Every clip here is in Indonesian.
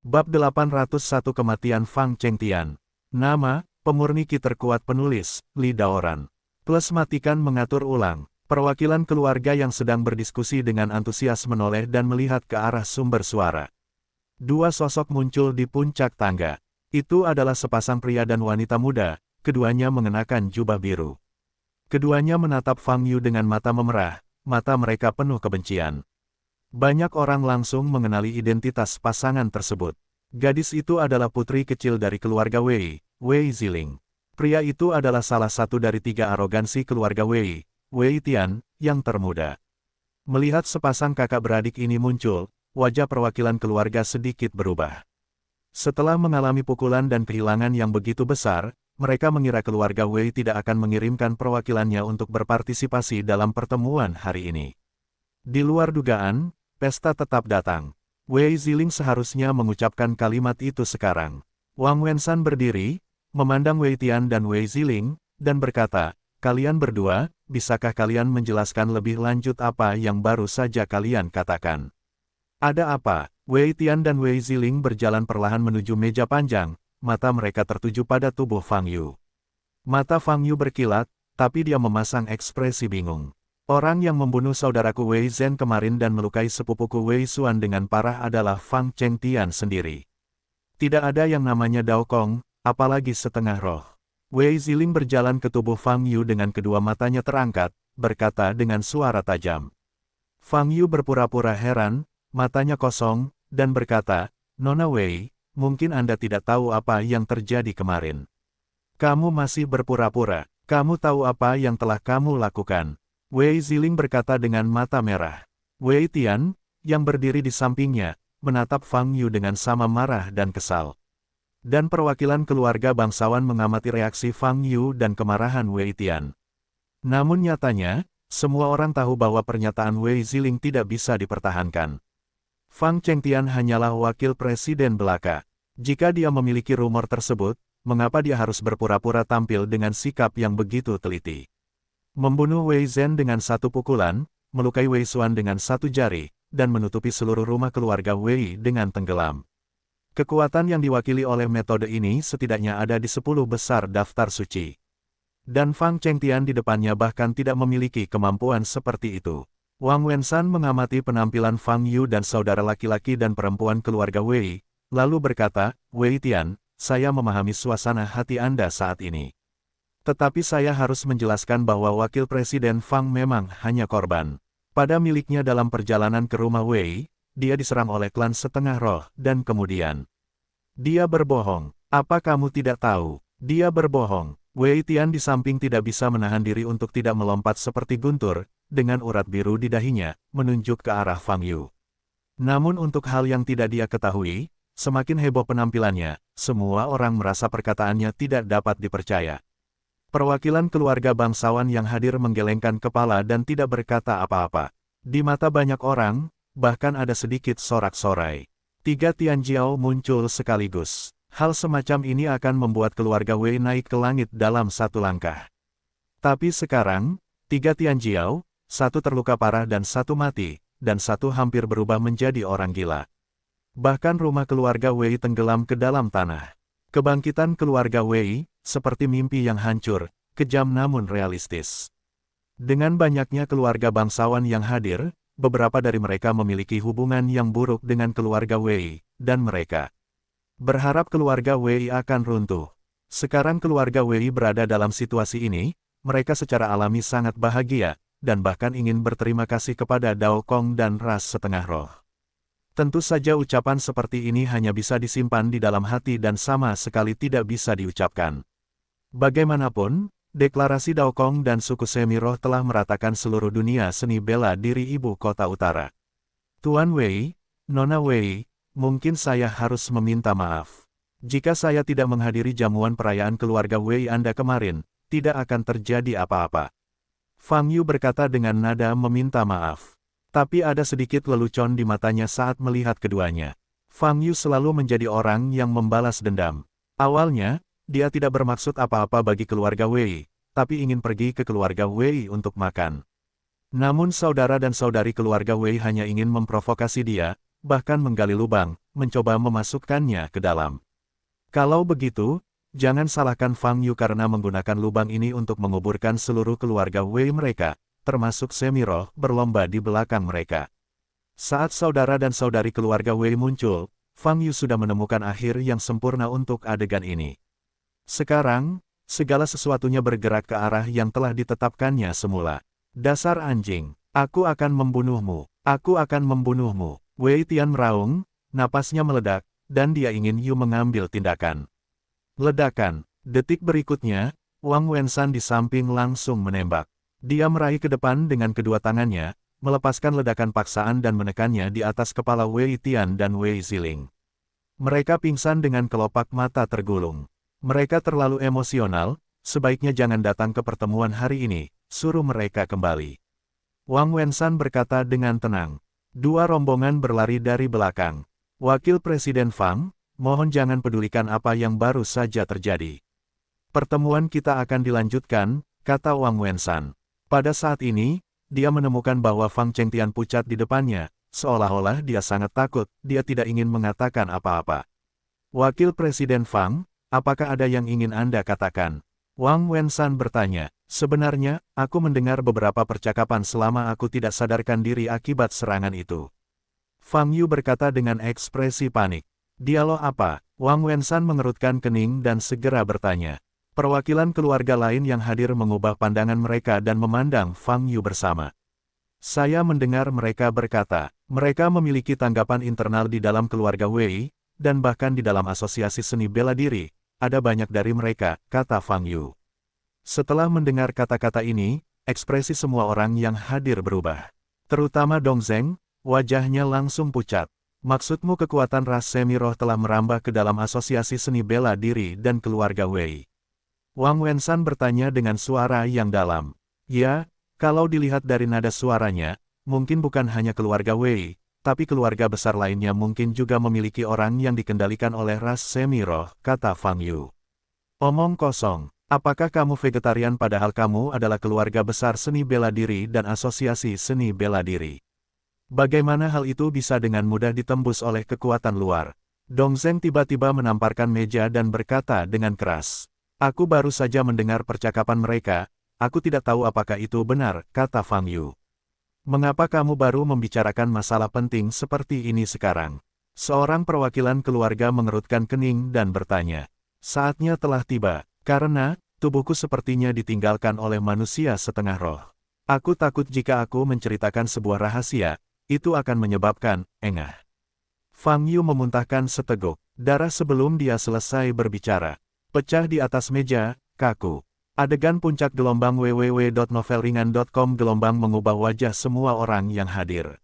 Bab 801 Kematian Fang Chengtian. Nama, pemurni ki terkuat penulis, Li Daoran. Plus matikan mengatur ulang. Perwakilan keluarga yang sedang berdiskusi dengan antusias menoleh dan melihat ke arah sumber suara. Dua sosok muncul di puncak tangga. Itu adalah sepasang pria dan wanita muda, keduanya mengenakan jubah biru. Keduanya menatap Fang Yu dengan mata memerah, mata mereka penuh kebencian. Banyak orang langsung mengenali identitas pasangan tersebut. Gadis itu adalah putri kecil dari keluarga Wei, Wei Ziling. Pria itu adalah salah satu dari tiga arogansi keluarga Wei, Wei Tian, yang termuda. Melihat sepasang kakak beradik ini muncul, wajah perwakilan keluarga sedikit berubah. Setelah mengalami pukulan dan kehilangan yang begitu besar, mereka mengira keluarga Wei tidak akan mengirimkan perwakilannya untuk berpartisipasi dalam pertemuan hari ini. Di luar dugaan, pesta tetap datang. Wei Ziling seharusnya mengucapkan kalimat itu sekarang. Wang Wenshan berdiri, memandang Wei Tian dan Wei Ziling, dan berkata, "Kalian berdua, bisakah kalian menjelaskan lebih lanjut apa yang baru saja kalian katakan?" "Ada apa?" Wei Tian dan Wei Ziling berjalan perlahan menuju meja panjang, mata mereka tertuju pada tubuh Fang Yu. Mata Fang Yu berkilat, tapi dia memasang ekspresi bingung. Orang yang membunuh saudaraku Wei Zhen kemarin dan melukai sepupuku Wei Xuan dengan parah adalah Fang Chengtian sendiri. Tidak ada yang namanya Dao Kong, apalagi setengah roh. Wei Ziling berjalan ke tubuh Fang Yu dengan kedua matanya terangkat, berkata dengan suara tajam. Fang Yu berpura-pura heran, matanya kosong, dan berkata, "Nona Wei, mungkin Anda tidak tahu apa yang terjadi kemarin. Kamu masih berpura-pura, kamu tahu apa yang telah kamu lakukan." Wei Ziling berkata dengan mata merah. Wei Tian, yang berdiri di sampingnya, menatap Fang Yu dengan sama marah dan kesal. Dan perwakilan keluarga bangsawan mengamati reaksi Fang Yu dan kemarahan Wei Tian. Namun nyatanya, semua orang tahu bahwa pernyataan Wei Ziling tidak bisa dipertahankan. Fang Chengtian hanyalah wakil presiden belaka. Jika dia memiliki rumor tersebut, mengapa dia harus berpura-pura tampil dengan sikap yang begitu teliti? Membunuh Wei Zhen dengan satu pukulan, melukai Wei Xuan dengan satu jari, dan menutupi seluruh rumah keluarga Wei dengan tenggelam. Kekuatan yang diwakili oleh metode ini setidaknya ada di 10 besar daftar suci. Dan Fang Chengtian di depannya bahkan tidak memiliki kemampuan seperti itu. Wang Wenshan mengamati penampilan Fang Yu dan saudara laki-laki dan perempuan keluarga Wei, lalu berkata, "Wei Tian, saya memahami suasana hati Anda saat ini. Tetapi saya harus menjelaskan bahwa Wakil Presiden Fang memang hanya korban. Pada miliknya dalam perjalanan ke rumah Wei, dia diserang oleh klan setengah roh, dan kemudian dia berbohong. Apa kamu tidak tahu? Dia berbohong." Wei Tian di samping tidak bisa menahan diri untuk tidak melompat seperti guntur, dengan urat biru di dahinya, menunjuk ke arah Fang Yu. Namun untuk hal yang tidak dia ketahui, semakin heboh penampilannya, semua orang merasa perkataannya tidak dapat dipercaya. Perwakilan keluarga bangsawan yang hadir menggelengkan kepala dan tidak berkata apa-apa. Di mata banyak orang, bahkan ada sedikit sorak-sorai. Tiga Tianjiao muncul sekaligus. Hal semacam ini akan membuat keluarga Wei naik ke langit dalam satu langkah. Tapi sekarang, tiga Tianjiao, satu terluka parah dan satu mati, dan satu hampir berubah menjadi orang gila. Bahkan rumah keluarga Wei tenggelam ke dalam tanah. Kebangkitan keluarga Wei, seperti mimpi yang hancur, kejam namun realistis. Dengan banyaknya keluarga bangsawan yang hadir, beberapa dari mereka memiliki hubungan yang buruk dengan keluarga Wei, dan mereka berharap keluarga Wei akan runtuh. Sekarang keluarga Wei berada dalam situasi ini, mereka secara alami sangat bahagia, dan bahkan ingin berterima kasih kepada Dao Kong dan ras setengah roh. Tentu saja ucapan seperti ini hanya bisa disimpan di dalam hati dan sama sekali tidak bisa diucapkan. Bagaimanapun, deklarasi Dao Kong dan suku Semi Roh telah meratakan seluruh dunia seni bela diri ibu kota utara. "Tuan Wei, Nona Wei, mungkin saya harus meminta maaf. Jika saya tidak menghadiri jamuan perayaan keluarga Wei Anda kemarin, tidak akan terjadi apa-apa." Fang Yu berkata dengan nada meminta maaf. Tapi ada sedikit lelucon di matanya saat melihat keduanya. Fang Yu selalu menjadi orang yang membalas dendam. Awalnya, dia tidak bermaksud apa-apa bagi keluarga Wei, tapi ingin pergi ke keluarga Wei untuk makan. Namun saudara dan saudari keluarga Wei hanya ingin memprovokasi dia, bahkan menggali lubang, mencoba memasukkannya ke dalam. Kalau begitu, jangan salahkan Fang Yu karena menggunakan lubang ini untuk menguburkan seluruh keluarga Wei mereka, termasuk Semiroh, berlomba di belakang mereka. Saat saudara dan saudari keluarga Wei muncul, Fang Yu sudah menemukan akhir yang sempurna untuk adegan ini. Sekarang, segala sesuatunya bergerak ke arah yang telah ditetapkannya semula. Dasar anjing, aku akan membunuhmu, aku akan membunuhmu. Wei Tian meraung, napasnya meledak, dan dia ingin Yu mengambil tindakan. Ledakan, detik berikutnya, Wang Wensan di samping langsung menembak. Dia meraih ke depan dengan kedua tangannya, melepaskan ledakan paksaan dan menekannya di atas kepala Wei Tian dan Wei Ziling. Mereka pingsan dengan kelopak mata tergulung. Mereka terlalu emosional, sebaiknya jangan datang ke pertemuan hari ini, suruh mereka kembali. Wang Wensan berkata dengan tenang. Dua rombongan berlari dari belakang. Wakil Presiden Fang, mohon jangan pedulikan apa yang baru saja terjadi. Pertemuan kita akan dilanjutkan, kata Wang Wensan. Pada saat ini, dia menemukan bahwa Fang Chengtian pucat di depannya, seolah-olah dia sangat takut, dia tidak ingin mengatakan apa-apa. Wakil Presiden Fang, apakah ada yang ingin Anda katakan? Wang Wensan bertanya. Sebenarnya, aku mendengar beberapa percakapan selama aku tidak sadarkan diri akibat serangan itu. Fang Yu berkata dengan ekspresi panik. Dialog apa? Wang Wensan mengerutkan kening dan segera bertanya. Perwakilan keluarga lain yang hadir mengubah pandangan mereka dan memandang Fang Yu bersama. Saya mendengar mereka berkata, mereka memiliki tanggapan internal di dalam keluarga Wei, dan bahkan di dalam asosiasi seni bela diri, ada banyak dari mereka, kata Fang Yu. Setelah mendengar kata-kata ini, ekspresi semua orang yang hadir berubah. Terutama Dong Zeng, wajahnya langsung pucat. Maksudmu kekuatan ras Semiroh telah merambah ke dalam asosiasi seni bela diri dan keluarga Wei? Wang Wensan bertanya dengan suara yang dalam. Ya, kalau dilihat dari nada suaranya, mungkin bukan hanya keluarga Wei, tapi keluarga besar lainnya mungkin juga memiliki orang yang dikendalikan oleh ras Semiroh, kata Fang Yu. Omong kosong. Apakah kamu vegetarian padahal kamu adalah keluarga besar seni bela diri dan asosiasi seni bela diri? Bagaimana hal itu bisa dengan mudah ditembus oleh kekuatan luar? Dong Zeng tiba-tiba menamparkan meja dan berkata dengan keras. Aku baru saja mendengar percakapan mereka, aku tidak tahu apakah itu benar, kata Fang Yu. Mengapa kamu baru membicarakan masalah penting seperti ini sekarang? Seorang perwakilan keluarga mengerutkan kening dan bertanya. Saatnya telah tiba. Karena, tubuhku sepertinya ditinggalkan oleh manusia setengah roh. Aku takut jika aku menceritakan sebuah rahasia, itu akan menyebabkan, engah. Fang Yu memuntahkan seteguk, darah sebelum dia selesai berbicara. Pecah di atas meja, kaku. Adegan puncak gelombang www.novelringan.com gelombang mengubah wajah semua orang yang hadir.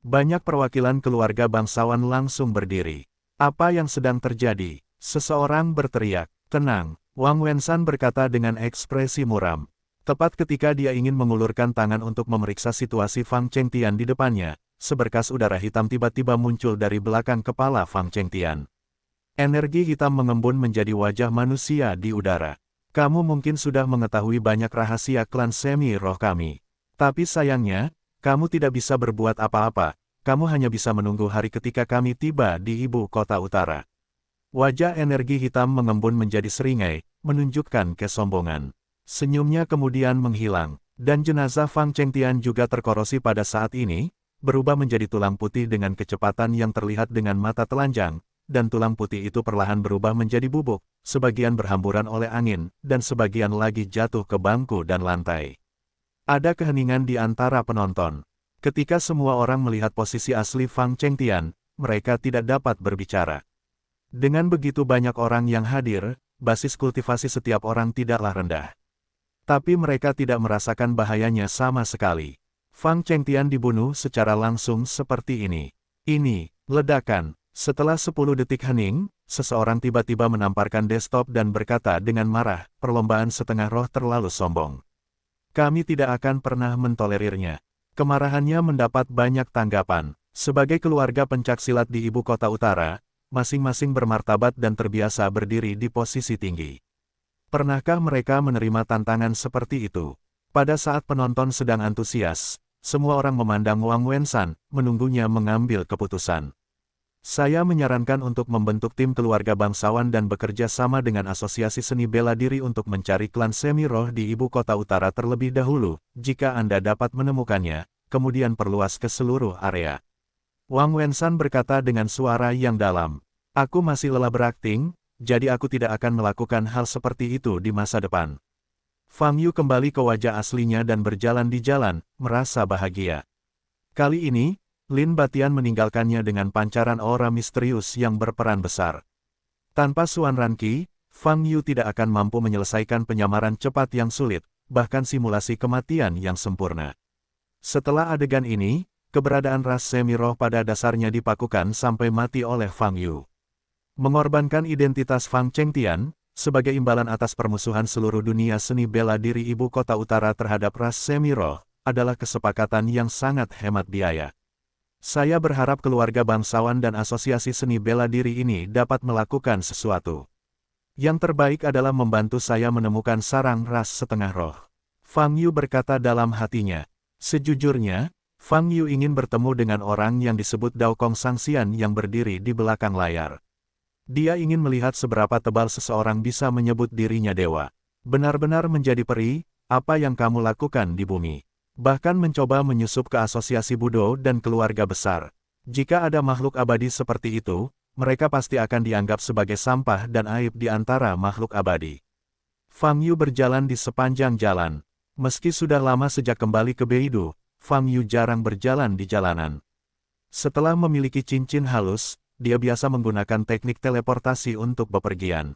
Banyak perwakilan keluarga bangsawan langsung berdiri. Apa yang sedang terjadi? Seseorang berteriak, tenang. Wang Wensan berkata dengan ekspresi muram. Tepat ketika dia ingin mengulurkan tangan untuk memeriksa situasi Fang Chengtian di depannya, seberkas udara hitam tiba-tiba muncul dari belakang kepala Fang Chengtian. Energi hitam mengembun menjadi wajah manusia di udara. Kamu mungkin sudah mengetahui banyak rahasia klan semi roh kami. Tapi sayangnya, kamu tidak bisa berbuat apa-apa, kamu hanya bisa menunggu hari ketika kami tiba di ibu kota utara. Wajah energi hitam mengembun menjadi seringai, menunjukkan kesombongan. Senyumnya kemudian menghilang, dan jenazah Fang Chengtian juga terkorosi pada saat ini, berubah menjadi tulang putih dengan kecepatan yang terlihat dengan mata telanjang, dan tulang putih itu perlahan berubah menjadi bubuk, sebagian berhamburan oleh angin, dan sebagian lagi jatuh ke bangku dan lantai. Ada keheningan di antara penonton. Ketika semua orang melihat posisi asli Fang Chengtian, mereka tidak dapat berbicara. Dengan begitu banyak orang yang hadir, basis kultivasi setiap orang tidaklah rendah. Tapi mereka tidak merasakan bahayanya sama sekali. Fang Chengtian dibunuh secara langsung seperti ini. Ini, ledakan. Setelah 10 detik hening, seseorang tiba-tiba menamparkan desktop dan berkata dengan marah, perlombaan setengah roh terlalu sombong. Kami tidak akan pernah mentolerirnya. Kemarahannya mendapat banyak tanggapan. Sebagai keluarga pencaksilat di ibu kota utara, masing-masing bermartabat dan terbiasa berdiri di posisi tinggi. Pernahkah mereka menerima tantangan seperti itu? Pada saat penonton sedang antusias, semua orang memandang Wang Wensan, menunggunya mengambil keputusan. Saya menyarankan untuk membentuk tim keluarga bangsawan dan bekerja sama dengan Asosiasi Seni Bela Diri untuk mencari klan Semiroh di Ibu Kota Utara terlebih dahulu, jika Anda dapat menemukannya, kemudian perluas ke seluruh area. Wang Wensan berkata dengan suara yang dalam. Aku masih lelah berakting, jadi aku tidak akan melakukan hal seperti itu di masa depan. Fang Yu kembali ke wajah aslinya dan berjalan di jalan, merasa bahagia. Kali ini, Lin Batian meninggalkannya dengan pancaran aura misterius yang berperan besar. Tanpa Suan Ranqi, Fang Yu tidak akan mampu menyelesaikan penyamaran cepat yang sulit, bahkan simulasi kematian yang sempurna. Setelah adegan ini, keberadaan ras Semiroh pada dasarnya dipakukan sampai mati oleh Fang Yu. Mengorbankan identitas Fang Chengtian, sebagai imbalan atas permusuhan seluruh dunia seni bela diri Ibu Kota Utara terhadap ras Semiroh, adalah kesepakatan yang sangat hemat biaya. Saya berharap keluarga bangsawan dan asosiasi seni bela diri ini dapat melakukan sesuatu. Yang terbaik adalah membantu saya menemukan sarang ras setengah roh. Fang Yu berkata dalam hatinya. Sejujurnya, Fang Yu ingin bertemu dengan orang yang disebut Dao Kong Sangxian yang berdiri di belakang layar. Dia ingin melihat seberapa tebal seseorang bisa menyebut dirinya dewa. Benar-benar menjadi peri, apa yang kamu lakukan di bumi. Bahkan mencoba menyusup ke asosiasi Budo dan keluarga besar. Jika ada makhluk abadi seperti itu, mereka pasti akan dianggap sebagai sampah dan aib di antara makhluk abadi. Fang Yu berjalan di sepanjang jalan. Meski sudah lama sejak kembali ke Beidou, Fang Yu jarang berjalan di jalanan. Setelah memiliki cincin halus, dia biasa menggunakan teknik teleportasi untuk bepergian.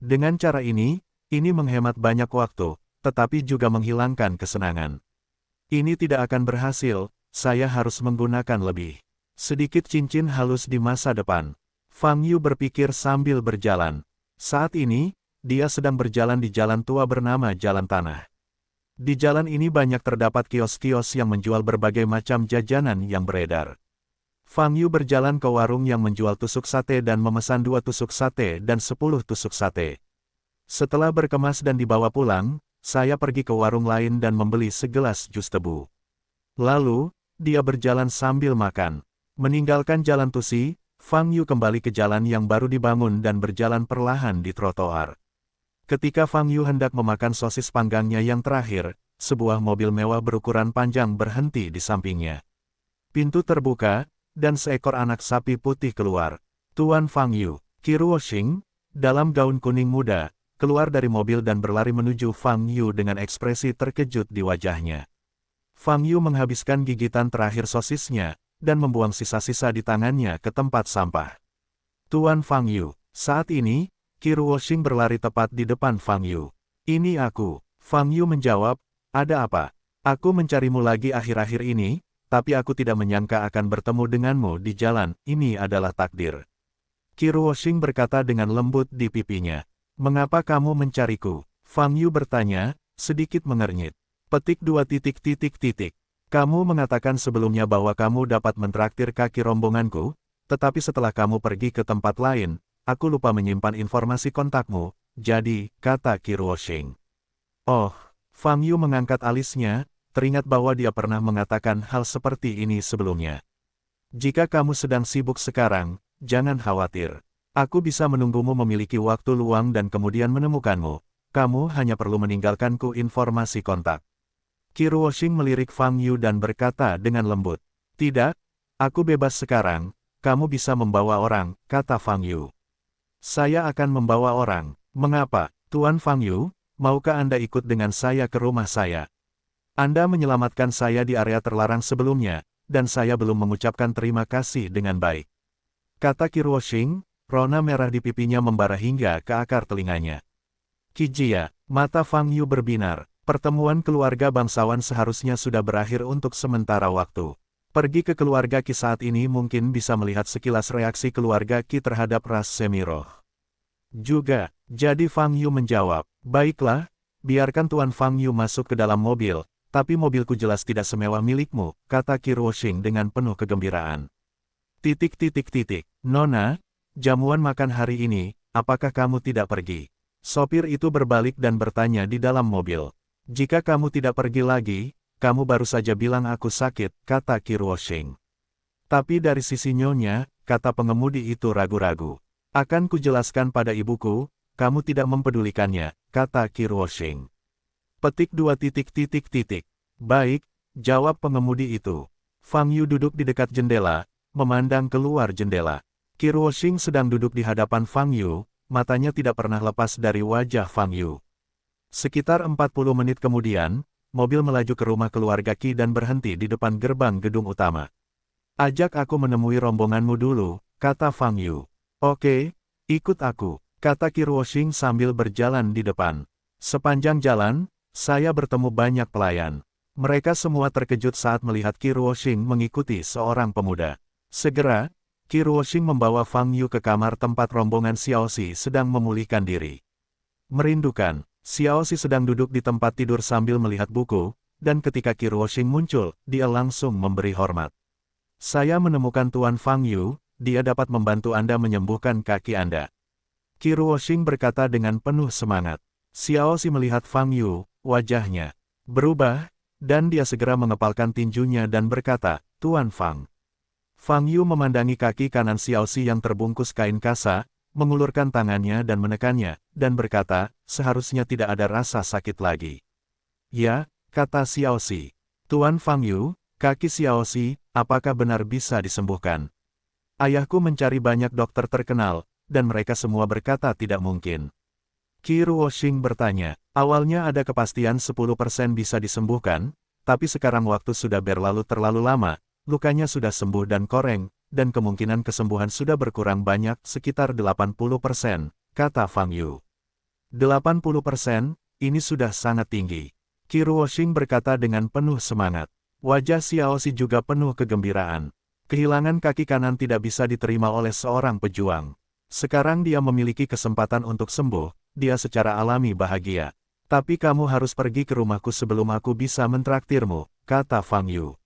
Dengan cara ini menghemat banyak waktu, tetapi juga menghilangkan kesenangan. Ini tidak akan berhasil, saya harus menggunakan lebih sedikit cincin halus di masa depan. Fang Yu berpikir sambil berjalan. Saat ini, dia sedang berjalan di jalan tua bernama Jalan Tanah. Di jalan ini banyak terdapat kios-kios yang menjual berbagai macam jajanan yang beredar. Fang Yu berjalan ke warung yang menjual tusuk sate dan memesan 2 tusuk sate dan 10 tusuk sate. Setelah berkemas dan dibawa pulang, saya pergi ke warung lain dan membeli segelas jus tebu. Lalu, dia berjalan sambil makan. Meninggalkan jalan Tusi, Fang Yu kembali ke jalan yang baru dibangun dan berjalan perlahan di trotoar. Ketika Fang Yu hendak memakan sosis panggangnya yang terakhir, sebuah mobil mewah berukuran panjang berhenti di sampingnya. Pintu terbuka, dan seekor anak sapi putih keluar. Tuan Fang Yu, Qiru Woxing, dalam gaun kuning muda, keluar dari mobil dan berlari menuju Fang Yu dengan ekspresi terkejut di wajahnya. Fang Yu menghabiskan gigitan terakhir sosisnya, dan membuang sisa-sisa di tangannya ke tempat sampah. Tuan Fang Yu, saat ini, Qiru Woxing berlari tepat di depan Fang Yu. Ini aku. Fang Yu menjawab, ada apa? Aku mencarimu lagi akhir-akhir ini, tapi aku tidak menyangka akan bertemu denganmu di jalan, ini adalah takdir. Qiru Woxing berkata dengan lembut di pipinya. Mengapa kamu mencariku? Fang Yu bertanya, sedikit mengernyit. Petik 2 titik titik titik. Kamu mengatakan sebelumnya bahwa kamu dapat mentraktir kaki rombonganku, tetapi setelah kamu pergi ke tempat lain, aku lupa menyimpan informasi kontakmu, jadi, kata Qiru Woxing. Oh, Fang Yu mengangkat alisnya, teringat bahwa dia pernah mengatakan hal seperti ini sebelumnya. Jika kamu sedang sibuk sekarang, jangan khawatir. Aku bisa menunggumu memiliki waktu luang dan kemudian menemukanmu. Kamu hanya perlu meninggalkanku informasi kontak. Qiru Woxing melirik Fang Yu dan berkata dengan lembut. Tidak, aku bebas sekarang, kamu bisa membawa orang, kata Fang Yu. Saya akan membawa orang. Mengapa, Tuan Fang Yu, maukah Anda ikut dengan saya ke rumah saya? Anda menyelamatkan saya di area terlarang sebelumnya, dan saya belum mengucapkan terima kasih dengan baik. Kata Qiru Woxing. Rona merah di pipinya membara hingga ke akar telinganya. Kijia, mata Fang Yu berbinar. Pertemuan keluarga bangsawan seharusnya sudah berakhir untuk sementara waktu. Pergi ke keluarga Qi saat ini mungkin bisa melihat sekilas reaksi keluarga Qi terhadap ras Semiroh. Juga, jadi Fang Yu menjawab, baiklah, biarkan Tuan Fang Yu masuk ke dalam mobil, tapi mobilku jelas tidak semewah milikmu, kata Qiru Woxing dengan penuh kegembiraan. Nona, jamuan makan hari ini, apakah kamu tidak pergi? Sopir itu berbalik dan bertanya di dalam mobil. Jika kamu tidak pergi lagi, kamu baru saja bilang aku sakit, kata Qiru Woxing. Tapi dari sisi Nyonya, kata pengemudi itu ragu-ragu. Akan kujelaskan pada ibuku, kamu tidak mempedulikannya, kata Qi Ruoxing. Petik 2 titik titik titik. Baik, jawab pengemudi itu. Fang Yu duduk di dekat jendela, memandang keluar jendela. Qi Ruoxing sedang duduk di hadapan Fang Yu, matanya tidak pernah lepas dari wajah Fang Yu. Sekitar 40 menit kemudian, mobil melaju ke rumah keluarga Qi dan berhenti di depan gerbang gedung utama. Ajak aku menemui rombonganmu dulu, kata Fang Yu. Oke, ikut aku, kata Qi Ruoxing sambil berjalan di depan. Sepanjang jalan, saya bertemu banyak pelayan. Mereka semua terkejut saat melihat Qi Ruoxing mengikuti seorang pemuda. Segera, Qi Ruoxing membawa Fang Yu ke kamar tempat rombongan Xiaoxi sedang memulihkan diri. Merindukan, Xiaoxi sedang duduk di tempat tidur sambil melihat buku, dan ketika Qi Ruoxing muncul, dia langsung memberi hormat. Saya menemukan Tuan Fang Yu, dia dapat membantu Anda menyembuhkan kaki Anda. Qi Ruoxing berkata dengan penuh semangat. Xiaoxi melihat Fang Yu, wajahnya berubah, dan dia segera mengepalkan tinjunya dan berkata, Tuan Fang. Fang Yu memandangi kaki kanan Xiaoxi yang terbungkus kain kasa, mengulurkan tangannya dan menekannya, dan berkata, seharusnya tidak ada rasa sakit lagi. Ya, kata Xiaoxi. Tuan Fang Yu, kaki Xiaoxi, apakah benar bisa disembuhkan? Ayahku mencari banyak dokter terkenal, dan mereka semua berkata tidak mungkin. Qi Ruoxing bertanya, awalnya ada kepastian 10% bisa disembuhkan, tapi sekarang waktu sudah berlalu terlalu lama, lukanya sudah sembuh dan koreng, dan kemungkinan kesembuhan sudah berkurang banyak sekitar 80%, kata Fang Yu. 80%, ini sudah sangat tinggi. Qi Ruoxing berkata dengan penuh semangat. Wajah Xiaoxi juga penuh kegembiraan. Kehilangan kaki kanan tidak bisa diterima oleh seorang pejuang. Sekarang dia memiliki kesempatan untuk sembuh, dia secara alami bahagia. Tapi kamu harus pergi ke rumahku sebelum aku bisa mentraktirmu, kata Fang Yu.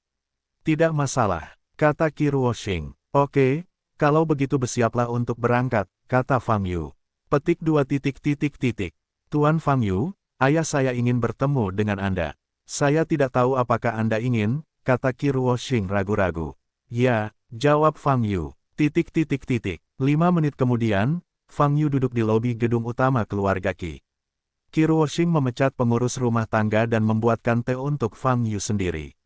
Tidak masalah, kata Qi Ruoxing. Oke, kalau begitu bersiaplah untuk berangkat, kata Fang Yu. Petik 2 titik titik titik. Tuan Fang Yu, ayah saya ingin bertemu dengan Anda. Saya tidak tahu apakah Anda ingin, kata Qi Ruoxing ragu-ragu. Ya, jawab Fang Yu. Titik titik titik. 5 menit kemudian, Fang Yu duduk di lobi gedung utama keluarga Qi. Qi Ruoxing memecat pengurus rumah tangga dan membuatkan teh untuk Fang Yu sendiri.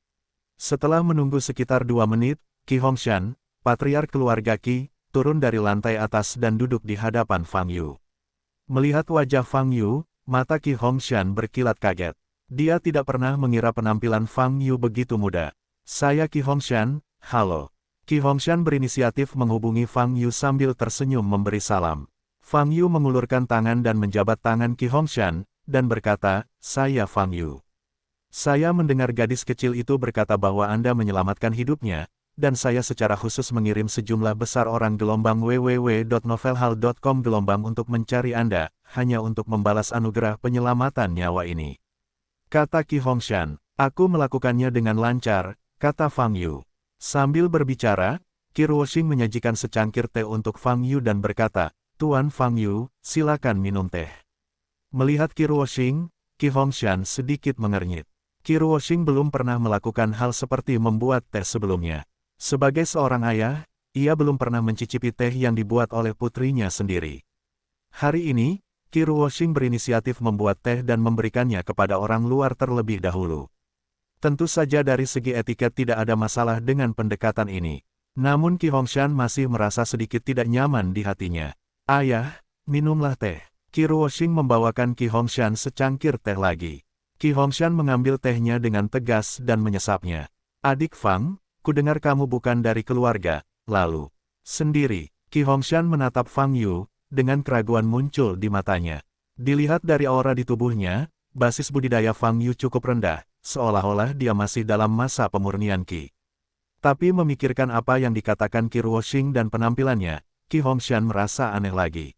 Setelah menunggu sekitar 2 menit, Qi Hongshan, patriark keluarga Qi, turun dari lantai atas dan duduk di hadapan Fang Yu. Melihat wajah Fang Yu, mata Qi Hongshan berkilat kaget. Dia tidak pernah mengira penampilan Fang Yu begitu muda. Saya Qi Hongshan, halo. Qi Hongshan berinisiatif menghubungi Fang Yu sambil tersenyum memberi salam. Fang Yu mengulurkan tangan dan menjabat tangan Qi Hongshan, dan berkata, saya Fang Yu. Saya mendengar gadis kecil itu berkata bahwa Anda menyelamatkan hidupnya, dan saya secara khusus mengirim sejumlah besar orang gelombang www.novelhall.com gelombang untuk mencari Anda, hanya untuk membalas anugerah penyelamatan nyawa ini. Kata Qi Hongshan, aku melakukannya dengan lancar, kata Fang Yu. Sambil berbicara, Qi Ruoxing menyajikan secangkir teh untuk Fang Yu dan berkata, Tuan Fang Yu, silakan minum teh. Melihat Qi Ruoxing, Qi Hongshan sedikit mengernyit. Qi Ruoxing belum pernah melakukan hal seperti membuat teh sebelumnya. Sebagai seorang ayah, ia belum pernah mencicipi teh yang dibuat oleh putrinya sendiri. Hari ini, Qi Ruoxing berinisiatif membuat teh dan memberikannya kepada orang luar terlebih dahulu. Tentu saja dari segi etiket tidak ada masalah dengan pendekatan ini. Namun Qi Hongshan masih merasa sedikit tidak nyaman di hatinya. Ayah, minumlah teh. Qi Ruoxing membawakan Qi Hongshan secangkir teh lagi. Qi Hongshan mengambil tehnya dengan tegas dan menyesapnya. Adik Fang, kudengar kamu bukan dari keluarga, lalu. Sendiri, Qi Hongshan menatap Fang Yu, dengan keraguan muncul di matanya. Dilihat dari aura di tubuhnya, basis budidaya Fang Yu cukup rendah, seolah-olah dia masih dalam masa pemurnian Qi. Tapi memikirkan apa yang dikatakan Qi Ruoxing dan penampilannya, Qi Hongshan merasa aneh lagi.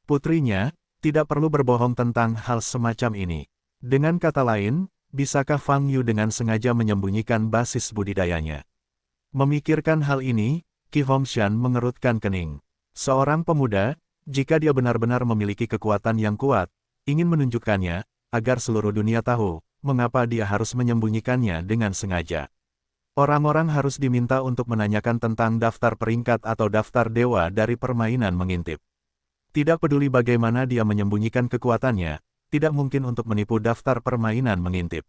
Putrinya, tidak perlu berbohong tentang hal semacam ini. Dengan kata lain, bisakah Fang Yu dengan sengaja menyembunyikan basis budidayanya? Memikirkan hal ini, Qi Hongshan mengerutkan kening. Seorang pemuda, jika dia benar-benar memiliki kekuatan yang kuat, ingin menunjukkannya, agar seluruh dunia tahu, mengapa dia harus menyembunyikannya dengan sengaja. Orang-orang harus diminta untuk menanyakan tentang daftar peringkat atau daftar dewa dari permainan mengintip. Tidak peduli bagaimana dia menyembunyikan kekuatannya, tidak mungkin untuk menipu daftar permainan mengintip.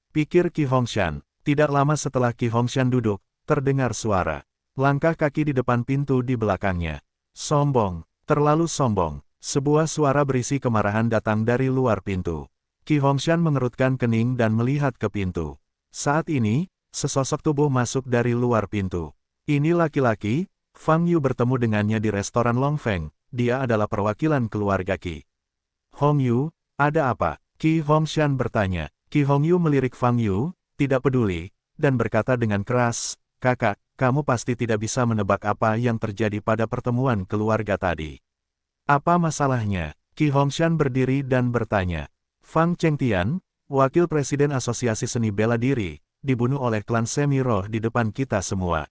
Pikir Qi Hongshan. Tidak lama setelah Qi Hongshan duduk, terdengar suara. Langkah kaki di depan pintu di belakangnya. Sombong, terlalu sombong. Sebuah suara berisi kemarahan datang dari luar pintu. Qi Hongshan mengerutkan kening dan melihat ke pintu. Saat ini, sesosok tubuh masuk dari luar pintu. Ini laki-laki, Fang Yu bertemu dengannya di restoran Long Feng, dia adalah perwakilan keluarga Qi. Hong Yu, ada apa? Qi Hongshan bertanya. Qi Hong Yu melirik Fang Yu, tidak peduli, dan berkata dengan keras, "Kakak, kamu pasti tidak bisa menebak apa yang terjadi pada pertemuan keluarga tadi." "Apa masalahnya?" Qi Hongshan berdiri dan bertanya. "Fang Chengtian, wakil presiden Asosiasi Seni Bela Diri, dibunuh oleh klan Semi Roh di depan kita semua,"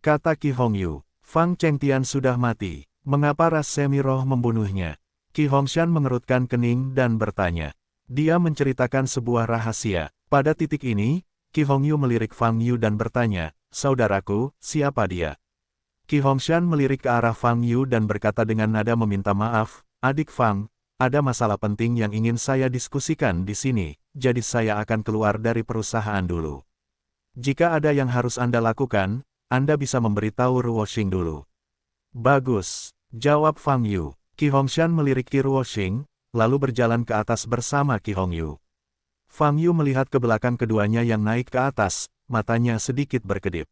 kata Qi Hong Yu. "Fang Chengtian sudah mati, mengapa ras Semi Roh membunuhnya?" Qi Hongshan mengerutkan kening dan bertanya. Dia menceritakan sebuah rahasia. Pada titik ini, Qi Hong Yu melirik Fang Yu dan bertanya, "Saudaraku, siapa dia?" Qi Hongshan melirik ke arah Fang Yu dan berkata dengan nada meminta maaf, "Adik Fang, ada masalah penting yang ingin saya diskusikan di sini, jadi saya akan keluar dari perusahaan dulu. Jika ada yang harus Anda lakukan, Anda bisa memberitahu Ruoxing dulu." "Bagus," jawab Fang Yu. Qi Hongshan melirik Qi Ruoxing, lalu berjalan ke atas bersama Qi Hong Yu. Fang Yu melihat ke belakang keduanya yang naik ke atas, matanya sedikit berkedip.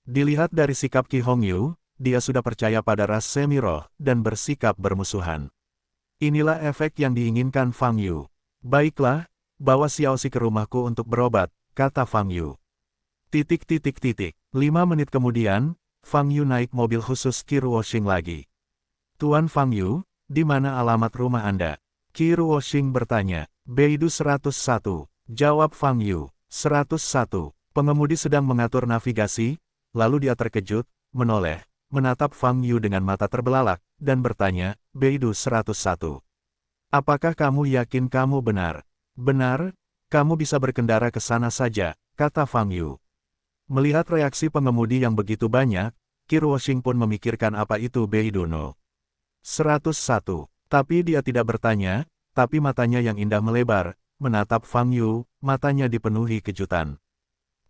Dilihat dari sikap Qi Hong Yu, dia sudah percaya pada ras Semi Roh dan bersikap bermusuhan. Inilah efek yang diinginkan Fang Yu. "Baiklah, bawa Xiaoxi ke rumahku untuk berobat," kata Fang Yu. 5 menit kemudian, Fang Yu naik mobil khusus Qi Ruoxing lagi. "Tuan Fang Yu, di mana alamat rumah Anda?" Qi Ruoxing bertanya. "Beidou 101, jawab Fang Yu. 101, pengemudi sedang mengatur navigasi, lalu dia terkejut, menoleh, menatap Fang Yu dengan mata terbelalak, dan bertanya, "Beidou 101. Apakah kamu yakin kamu benar?" "Benar, kamu bisa berkendara ke sana saja," kata Fang Yu. Melihat reaksi pengemudi yang begitu banyak, Qi Ruoxing pun memikirkan apa itu Beidou No. 101. Tapi dia tidak bertanya, tapi matanya yang indah melebar, menatap Fang Yu, matanya dipenuhi kejutan.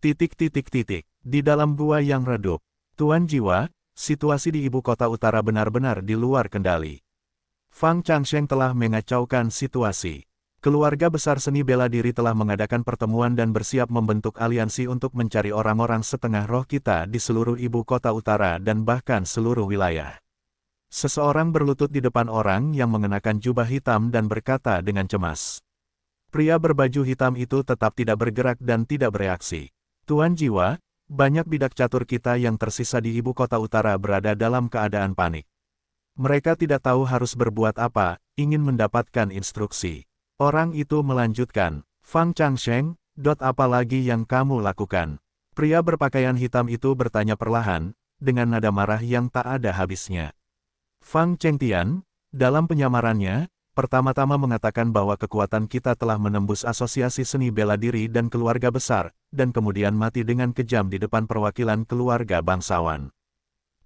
Di dalam gua yang redup. "Tuan Jiwa, situasi di ibu kota utara benar-benar di luar kendali. Fang Changsheng telah mengacaukan situasi. Keluarga besar seni bela diri telah mengadakan pertemuan dan bersiap membentuk aliansi untuk mencari orang-orang setengah roh kita di seluruh ibu kota utara dan bahkan seluruh wilayah." Seseorang berlutut di depan orang yang mengenakan jubah hitam dan berkata dengan cemas. Pria berbaju hitam itu tetap tidak bergerak dan tidak bereaksi. "Tuan Jiwa, banyak bidak catur kita yang tersisa di ibu kota utara berada dalam keadaan panik. Mereka tidak tahu harus berbuat apa, ingin mendapatkan instruksi." Orang itu melanjutkan, "Fang Changsheng, apa lagi yang kamu lakukan?" Pria berpakaian hitam itu bertanya perlahan, dengan nada marah yang tak ada habisnya. Fang Chengtian, dalam penyamarannya, pertama-tama mengatakan bahwa kekuatan kita telah menembus asosiasi seni bela diri dan keluarga besar, dan kemudian mati dengan kejam di depan perwakilan keluarga bangsawan.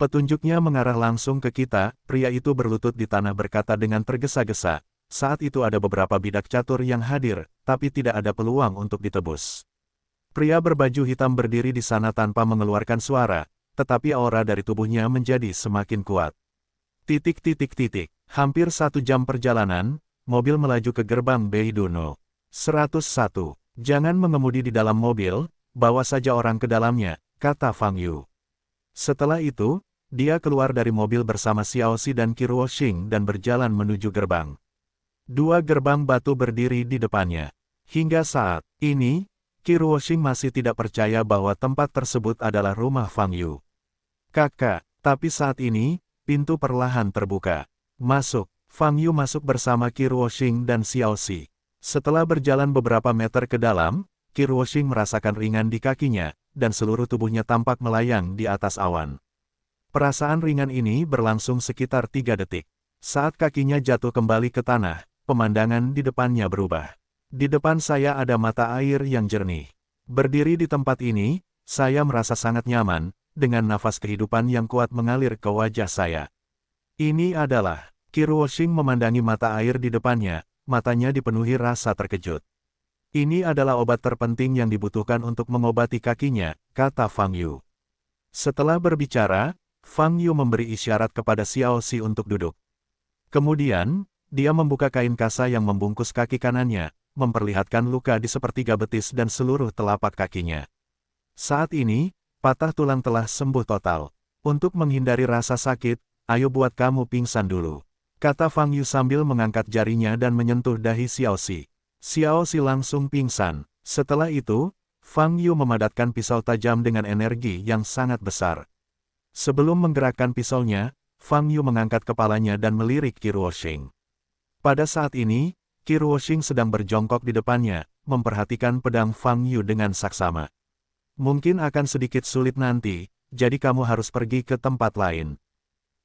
Petunjuknya mengarah langsung ke kita, pria itu berlutut di tanah berkata dengan tergesa-gesa, "Saat itu ada beberapa bidak catur yang hadir, tapi tidak ada peluang untuk ditebus." Pria berbaju hitam berdiri di sana tanpa mengeluarkan suara, tetapi aura dari tubuhnya menjadi semakin kuat. Hampir 1 jam perjalanan, mobil melaju ke gerbang Beidou No. 101. "Jangan mengemudi di dalam mobil, bawa saja orang ke dalamnya," kata Fang Yu. Setelah itu, dia keluar dari mobil bersama Xiaoxi dan Qi Ruoxing dan berjalan menuju gerbang. 2 gerbang batu berdiri di depannya. Hingga saat ini, Qi Ruoxing masih tidak percaya bahwa tempat tersebut adalah rumah Fang Yu. "Kakak," tapi saat ini, pintu perlahan terbuka. "Masuk." Fang Yu masuk bersama Qi Ruoxing dan Xiaoxi. Setelah berjalan beberapa meter ke dalam, Qi Ruoxing merasakan ringan di kakinya, dan seluruh tubuhnya tampak melayang di atas awan. Perasaan ringan ini berlangsung sekitar 3 detik. Saat kakinya jatuh kembali ke tanah, pemandangan di depannya berubah. Di depan saya ada mata air yang jernih. Berdiri di tempat ini, saya merasa sangat nyaman, dengan nafas kehidupan yang kuat mengalir ke wajah saya. Ini adalah, Qiruoxing memandangi mata air di depannya, matanya dipenuhi rasa terkejut. Ini adalah obat terpenting yang dibutuhkan untuk mengobati kakinya, kata Fang Yu. Setelah berbicara, Fang Yu memberi isyarat kepada Xiao Xi untuk duduk. Kemudian, dia membuka kain kasa yang membungkus kaki kanannya, memperlihatkan luka di sepertiga betis dan seluruh telapak kakinya. Saat ini, patah tulang telah sembuh total. Untuk menghindari rasa sakit, ayo buat kamu pingsan dulu, kata Fang Yu sambil mengangkat jarinya dan menyentuh dahi Xiao Xi. Xiao Xi langsung pingsan. Setelah itu, Fang Yu memadatkan pisau tajam dengan energi yang sangat besar. Sebelum menggerakkan pisaunya, Fang Yu mengangkat kepalanya dan melirik Qiruoxing. Pada saat ini, Qiruoxing sedang berjongkok di depannya, memperhatikan pedang Fang Yu dengan saksama. Mungkin akan sedikit sulit nanti, jadi kamu harus pergi ke tempat lain.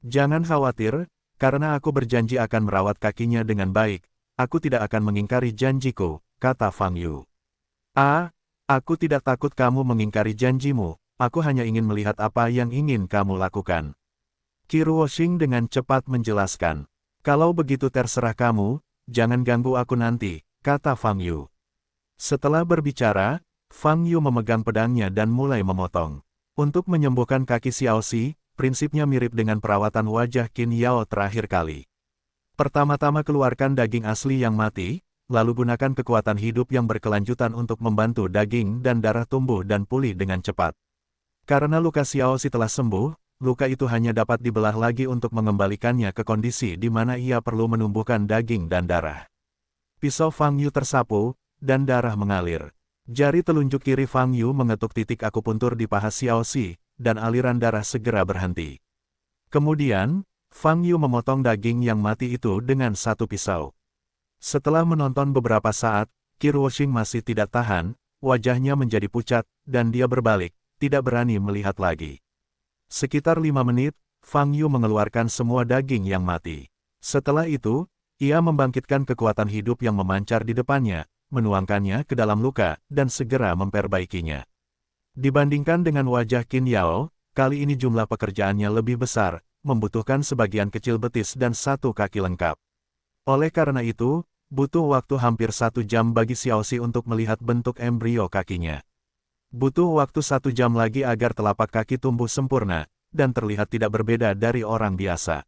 Jangan khawatir, karena aku berjanji akan merawat kakinya dengan baik, aku tidak akan mengingkari janjiku, kata Fang Yu. Aku tidak takut kamu mengingkari janjimu, aku hanya ingin melihat apa yang ingin kamu lakukan. Qiruoxing dengan cepat menjelaskan. Kalau begitu terserah kamu, jangan ganggu aku nanti, kata Fang Yu. Setelah berbicara, Fang Yu memegang pedangnya dan mulai memotong. Untuk menyembuhkan kaki Xiao Xi, prinsipnya mirip dengan perawatan wajah Qin Yao terakhir kali. Pertama-tama keluarkan daging asli yang mati, lalu gunakan kekuatan hidup yang berkelanjutan untuk membantu daging dan darah tumbuh dan pulih dengan cepat. Karena luka Xiao Xi telah sembuh, luka itu hanya dapat dibelah lagi untuk mengembalikannya ke kondisi di mana ia perlu menumbuhkan daging dan darah. Pisau Fang Yu tersapu, dan darah mengalir. Jari telunjuk kiri Fang Yu mengetuk titik akupuntur di paha Xiao Xi, dan aliran darah segera berhenti. Kemudian, Fang Yu memotong daging yang mati itu dengan satu pisau. Setelah menonton beberapa saat, Qiruoxing masih tidak tahan, wajahnya menjadi pucat, dan dia berbalik, tidak berani melihat lagi. Sekitar 5 menit, Fang Yu mengeluarkan semua daging yang mati. Setelah itu, ia membangkitkan kekuatan hidup yang memancar di depannya, menuangkannya ke dalam luka, dan segera memperbaikinya. Dibandingkan dengan wajah Qin Yao, kali ini jumlah pekerjaannya lebih besar, membutuhkan sebagian kecil betis dan satu kaki lengkap. Oleh karena itu, butuh waktu hampir 1 jam bagi Xiao Xi untuk melihat bentuk embrio kakinya. Butuh waktu 1 jam lagi agar telapak kaki tumbuh sempurna, dan terlihat tidak berbeda dari orang biasa.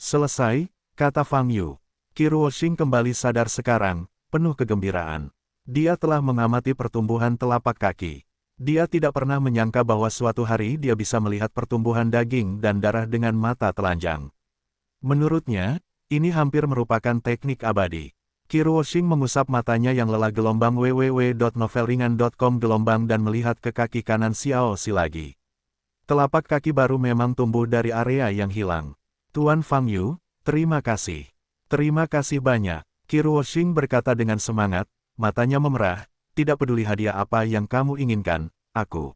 Selesai, kata Fang Yu. Qiruoxing kembali sadar sekarang, penuh kegembiraan. Dia telah mengamati pertumbuhan telapak kaki. Dia tidak pernah menyangka bahwa suatu hari dia bisa melihat pertumbuhan daging dan darah dengan mata telanjang. Menurutnya, ini hampir merupakan teknik abadi. Qiruoxing mengusap matanya yang lelah gelombang www.novelringan.com gelombang dan melihat ke kaki kanan Xiao Xi lagi. Telapak kaki baru memang tumbuh dari area yang hilang. Tuan Fang Yu, terima kasih. Terima kasih banyak. Qiruoxing berkata dengan semangat, matanya memerah, tidak peduli hadiah apa yang kamu inginkan, aku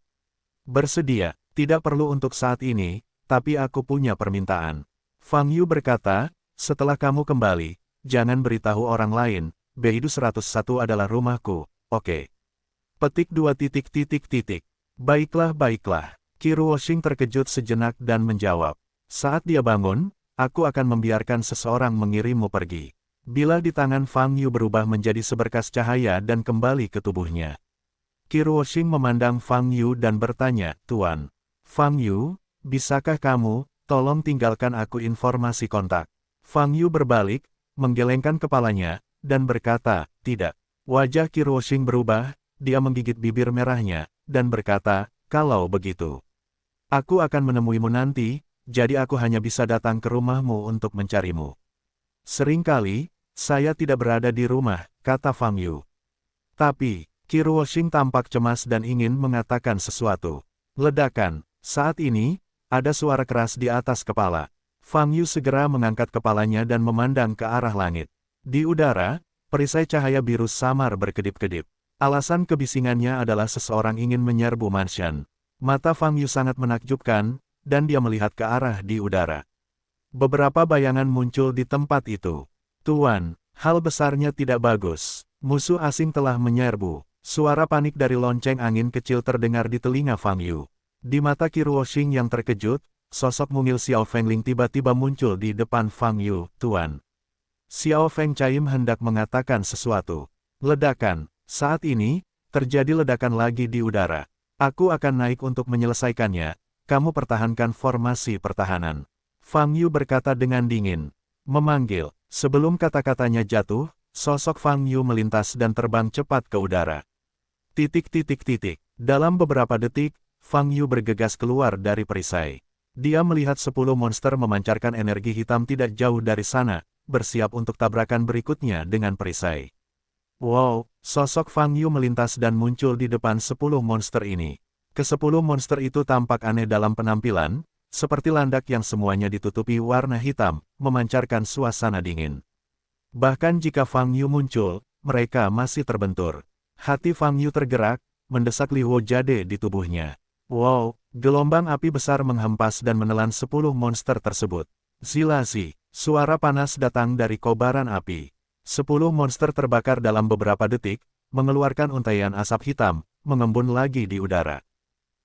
bersedia, tidak perlu untuk saat ini, tapi aku punya permintaan. Fang Yu berkata, setelah kamu kembali, jangan beritahu orang lain, Beidou 101 adalah rumahku, oke? Petik 2 titik titik titik. Baiklah baiklah. Qiruoxing terkejut sejenak dan menjawab. Saat dia bangun, aku akan membiarkan seseorang mengirimmu pergi. Bila di tangan Fang Yu berubah menjadi seberkas cahaya dan kembali ke tubuhnya. Qiruoxing memandang Fang Yu dan bertanya, Tuan Fang Yu, bisakah kamu, tolong tinggalkan aku informasi kontak? Fang Yu berbalik, menggelengkan kepalanya, dan berkata, tidak. Wajah Qiruoxing berubah, dia menggigit bibir merahnya, dan berkata, kalau begitu, aku akan menemuimu nanti, jadi aku hanya bisa datang ke rumahmu untuk mencarimu. Seringkali, saya tidak berada di rumah, kata Fang Yu. Tapi, Qiruoxing tampak cemas dan ingin mengatakan sesuatu. Ledakan, saat ini, ada suara keras di atas kepala. Fang Yu segera mengangkat kepalanya dan memandang ke arah langit. Di udara, perisai cahaya biru samar berkedip-kedip. Alasan kebisingannya adalah seseorang ingin menyerbu Manshan. Mata Fang Yu sangat menakjubkan, dan dia melihat ke arah di udara. Beberapa bayangan muncul di tempat itu. Tuan, hal besarnya tidak bagus. Musuh asing telah menyerbu. Suara panik dari lonceng angin kecil terdengar di telinga Fang Yu. Di mata Qi Ruoxing yang terkejut, sosok mungil Xiao Fengling tiba-tiba muncul di depan Fang Yu. Tuan. Xiao Feng Caim hendak mengatakan sesuatu. Ledakan. Saat ini, terjadi ledakan lagi di udara. Aku akan naik untuk menyelesaikannya. Kamu pertahankan formasi pertahanan. Fang Yu berkata dengan dingin. Memanggil. Sebelum kata-katanya jatuh, sosok Fang Yu melintas dan terbang cepat ke udara. Dalam beberapa detik, Fang Yu bergegas keluar dari perisai. Dia melihat 10 monster memancarkan energi hitam tidak jauh dari sana, bersiap untuk tabrakan berikutnya dengan perisai. Wow, sosok Fang Yu melintas dan muncul di depan 10 monster ini. Ke-10 monster itu tampak aneh dalam penampilan, seperti landak yang semuanya ditutupi warna hitam, memancarkan suasana dingin. Bahkan jika Fang Yu muncul, mereka masih terbentur. Hati Fang Yu tergerak, mendesak Li Huo Jade di tubuhnya. Wow, gelombang api besar menghempas dan menelan 10 monster tersebut. Zilazi, suara panas datang dari kobaran api. 10 monster terbakar dalam beberapa detik, mengeluarkan untaian asap hitam, mengembun lagi di udara.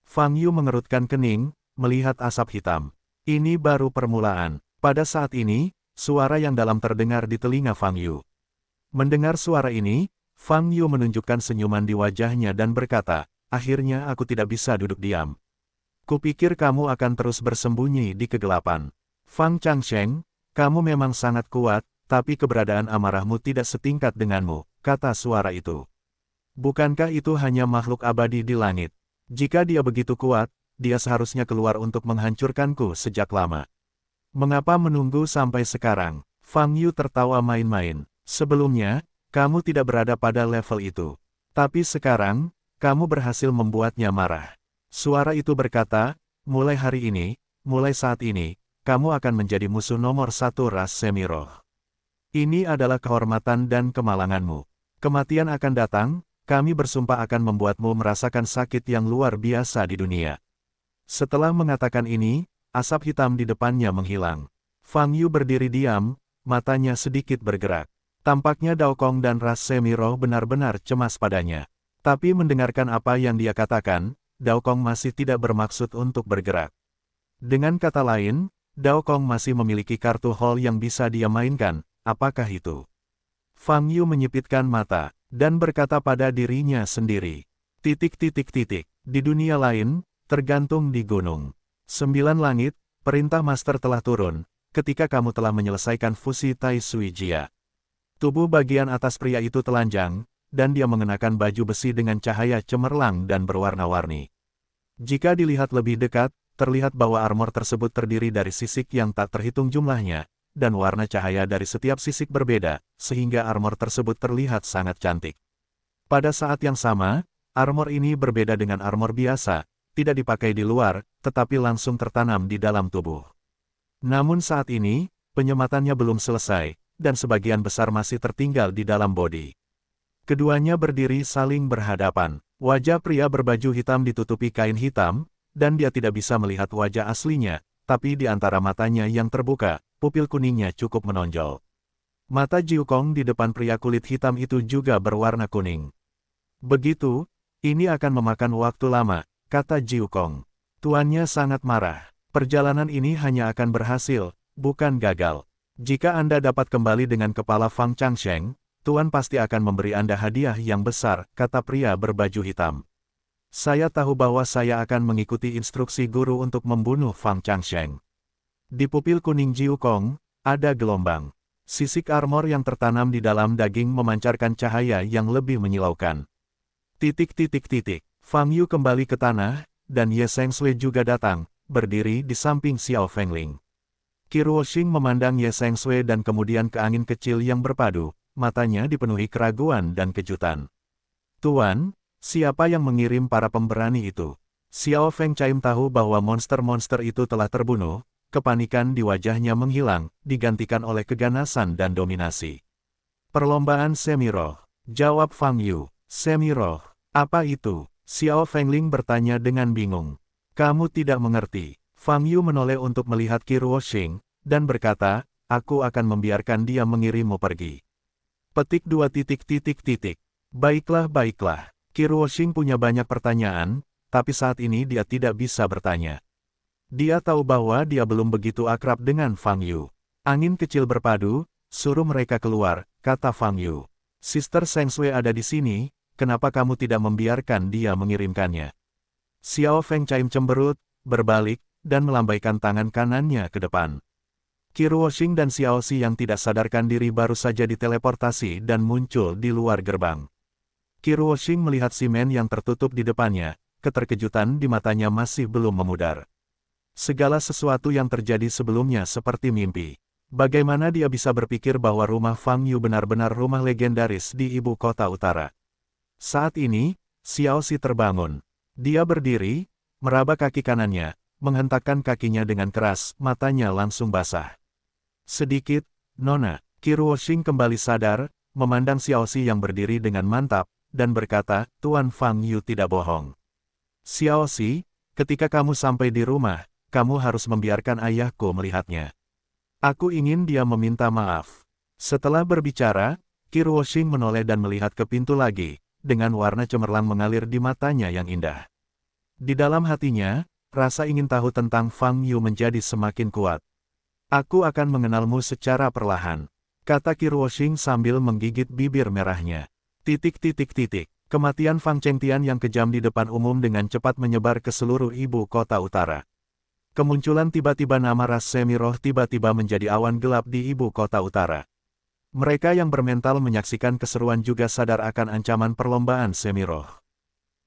Fang Yu mengerutkan kening, melihat asap hitam. Ini baru permulaan. Pada saat ini, suara yang dalam terdengar di telinga Fang Yu. Mendengar suara ini, Fang Yu menunjukkan senyuman di wajahnya dan berkata, akhirnya aku tidak bisa duduk diam. Kupikir kamu akan terus bersembunyi di kegelapan. Fang Changsheng, kamu memang sangat kuat, tapi keberadaan amarahmu tidak setingkat denganmu, kata suara itu. Bukankah itu hanya makhluk abadi di langit? Jika dia begitu kuat, dia seharusnya keluar untuk menghancurkanku sejak lama. Mengapa menunggu sampai sekarang? Fang Yu tertawa main-main. Sebelumnya, kamu tidak berada pada level itu. Tapi sekarang, kamu berhasil membuatnya marah. Suara itu berkata, mulai hari ini, mulai saat ini, kamu akan menjadi musuh nomor 1 ras semi-roh. Ini adalah kehormatan dan kemalanganmu. Kematian akan datang, kami bersumpah akan membuatmu merasakan sakit yang luar biasa di dunia. Setelah mengatakan ini, asap hitam di depannya menghilang. Fang Yu berdiri diam, matanya sedikit bergerak. Tampaknya Dao Kong dan ras semi-roh benar-benar cemas padanya. Tapi mendengarkan apa yang dia katakan, Dao Kong masih tidak bermaksud untuk bergerak. Dengan kata lain, Dao Kong masih memiliki kartu hall yang bisa dia mainkan, apakah itu? Fang Yu menyipitkan mata, dan berkata pada dirinya sendiri. Di dunia lain, tergantung di gunung. 9 langit, perintah master telah turun, ketika kamu telah menyelesaikan fusi Tai Sui Jia. Tubuh bagian atas pria itu telanjang, dan dia mengenakan baju besi dengan cahaya cemerlang dan berwarna-warni. Jika dilihat lebih dekat, terlihat bahwa armor tersebut terdiri dari sisik yang tak terhitung jumlahnya, dan warna cahaya dari setiap sisik berbeda, sehingga armor tersebut terlihat sangat cantik. Pada saat yang sama, armor ini berbeda dengan armor biasa, tidak dipakai di luar, tetapi langsung tertanam di dalam tubuh. Namun saat ini, penyematannya belum selesai, dan sebagian besar masih tertinggal di dalam bodi. Keduanya berdiri saling berhadapan. Wajah pria berbaju hitam ditutupi kain hitam, dan dia tidak bisa melihat wajah aslinya, tapi di antara matanya yang terbuka, pupil kuningnya cukup menonjol. Mata Jiu Kong di depan pria kulit hitam itu juga berwarna kuning. Begitu, ini akan memakan waktu lama, kata Jiu Kong. Tuannya sangat marah. Perjalanan ini hanya akan berhasil, bukan gagal. Jika Anda dapat kembali dengan kepala Fang Changsheng, Tuan pasti akan memberi Anda hadiah yang besar, kata pria berbaju hitam. Saya tahu bahwa saya akan mengikuti instruksi guru untuk membunuh Fang Changsheng. Di pupil kuning Jiu Kong, ada gelombang. Sisik armor yang tertanam di dalam daging memancarkan cahaya yang lebih menyilaukan. Fang Yu kembali ke tanah, dan Ye Sengsui juga datang, berdiri di samping Xiao Fengling. Qi Ruoxing memandang Ye Sengsui dan kemudian ke angin kecil yang berpadu, matanya dipenuhi keraguan dan kejutan. Tuan, siapa yang mengirim para pemberani itu? Xiao Feng Caim tahu bahwa monster-monster itu telah terbunuh, kepanikan di wajahnya menghilang, digantikan oleh keganasan dan dominasi. Perlombaan semi-roh, jawab Fang Yu. Semi-roh, apa itu? Xiao Fengling bertanya dengan bingung. Kamu tidak mengerti. Fang Yu menoleh untuk melihat Qi Ruoxing, dan berkata, aku akan membiarkan dia mengirimmu pergi. Petik 2. Baiklah. Qi Ruoxing punya banyak pertanyaan, tapi saat ini dia tidak bisa bertanya. Dia tahu bahwa dia belum begitu akrab dengan Fang Yu. Angin kecil berpadu, suruh mereka keluar, kata Fang Yu. Sister Seng Sui ada di sini, kenapa kamu tidak membiarkan dia mengirimkannya? Xiao Feng Chaim cemberut, berbalik, dan melambaikan tangan kanannya ke depan. Qi Ruoxing dan Xiao Xi yang tidak sadarkan diri baru saja diteleportasi dan muncul di luar gerbang. Qi Ruoxing melihat simen yang tertutup di depannya, keterkejutan di matanya masih belum memudar. Segala sesuatu yang terjadi sebelumnya seperti mimpi. Bagaimana dia bisa berpikir bahwa rumah Fang Yu benar-benar rumah legendaris di ibu kota utara? Saat ini, Xiao Xi terbangun. Dia berdiri, meraba kaki kanannya, menghentakkan kakinya dengan keras, matanya langsung basah. Sedikit, Nona. Qi Ruoxing kembali sadar, memandang Xiao Xi yang berdiri dengan mantap, dan berkata, Tuan Fang Yu tidak bohong. Xiao Xi, ketika kamu sampai di rumah, kamu harus membiarkan ayahku melihatnya. Aku ingin dia meminta maaf. Setelah berbicara, Qi Ruoxing menoleh dan melihat ke pintu lagi, dengan warna cemerlang mengalir di matanya yang indah. Di dalam hatinya, rasa ingin tahu tentang Fang Yu menjadi semakin kuat. Aku akan mengenalmu secara perlahan, kata Qi Ruoxing sambil menggigit bibir merahnya. Kematian Fang Chengtian yang kejam di depan umum dengan cepat menyebar ke seluruh ibu kota utara. Kemunculan tiba-tiba nama ras Semiroh tiba-tiba menjadi awan gelap di ibu kota utara. Mereka yang bermental menyaksikan keseruan juga sadar akan ancaman perlombaan Semiroh.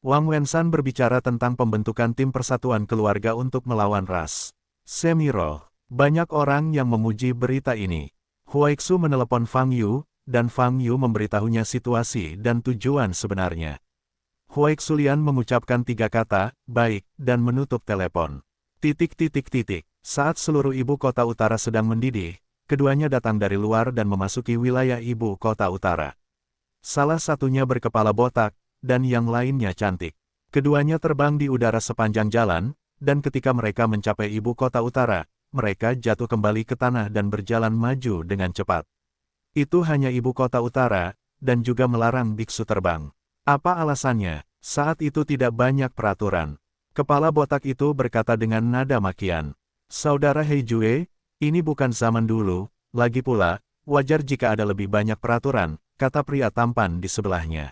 Wang Wensan berbicara tentang pembentukan tim persatuan keluarga untuk melawan ras Semiroh. Banyak orang yang memuji berita ini. Huaixu menelepon Fang Yu, dan Fang Yu memberitahunya situasi dan tujuan sebenarnya. Huaixu Lian mengucapkan 3 kata, baik, dan menutup telepon. Saat seluruh ibu kota utara sedang mendidih, keduanya datang dari luar dan memasuki wilayah ibu kota utara. Salah satunya berkepala botak, dan yang lainnya cantik. Keduanya terbang di udara sepanjang jalan, dan ketika mereka mencapai ibu kota utara, mereka jatuh kembali ke tanah dan berjalan maju dengan cepat. Itu hanya ibu kota utara, dan juga melarang biksu terbang. Apa alasannya? Saat itu tidak banyak peraturan. Kepala botak itu berkata dengan nada makian. Saudara Hei Jue, ini bukan zaman dulu, lagi pula, wajar jika ada lebih banyak peraturan, kata pria tampan di sebelahnya.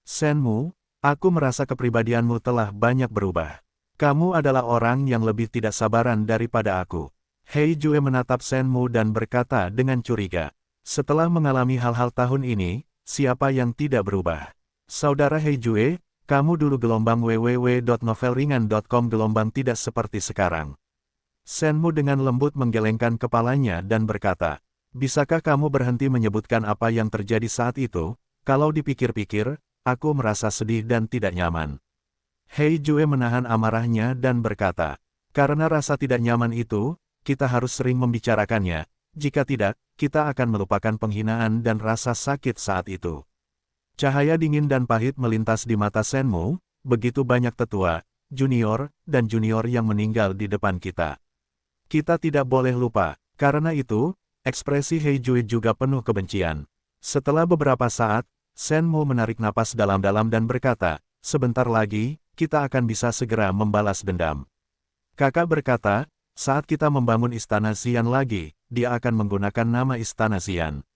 Senmu, aku merasa kepribadianmu telah banyak berubah. Kamu adalah orang yang lebih tidak sabaran daripada aku. Hei Jue menatap Senmu dan berkata dengan curiga. Setelah mengalami hal-hal tahun ini, siapa yang tidak berubah? Saudara Hei Jue, kamu dulu gelombang www.novelringan.com gelombang tidak seperti sekarang. Senmu dengan lembut menggelengkan kepalanya dan berkata, bisakah kamu berhenti menyebutkan apa yang terjadi saat itu? Kalau dipikir-pikir, aku merasa sedih dan tidak nyaman. Hei Jue menahan amarahnya dan berkata, karena rasa tidak nyaman itu, kita harus sering membicarakannya. Jika tidak, kita akan melupakan penghinaan dan rasa sakit saat itu. Cahaya dingin dan pahit melintas di mata Senmu, begitu banyak tetua, junior, dan junior yang meninggal di depan kita. Kita tidak boleh lupa, karena itu, ekspresi Hei Jue juga penuh kebencian. Setelah beberapa saat, Senmu menarik napas dalam-dalam dan berkata, sebentar lagi, kita akan bisa segera membalas dendam. Kakak berkata, saat kita membangun Istana Xian lagi, dia akan menggunakan nama Istana Xian.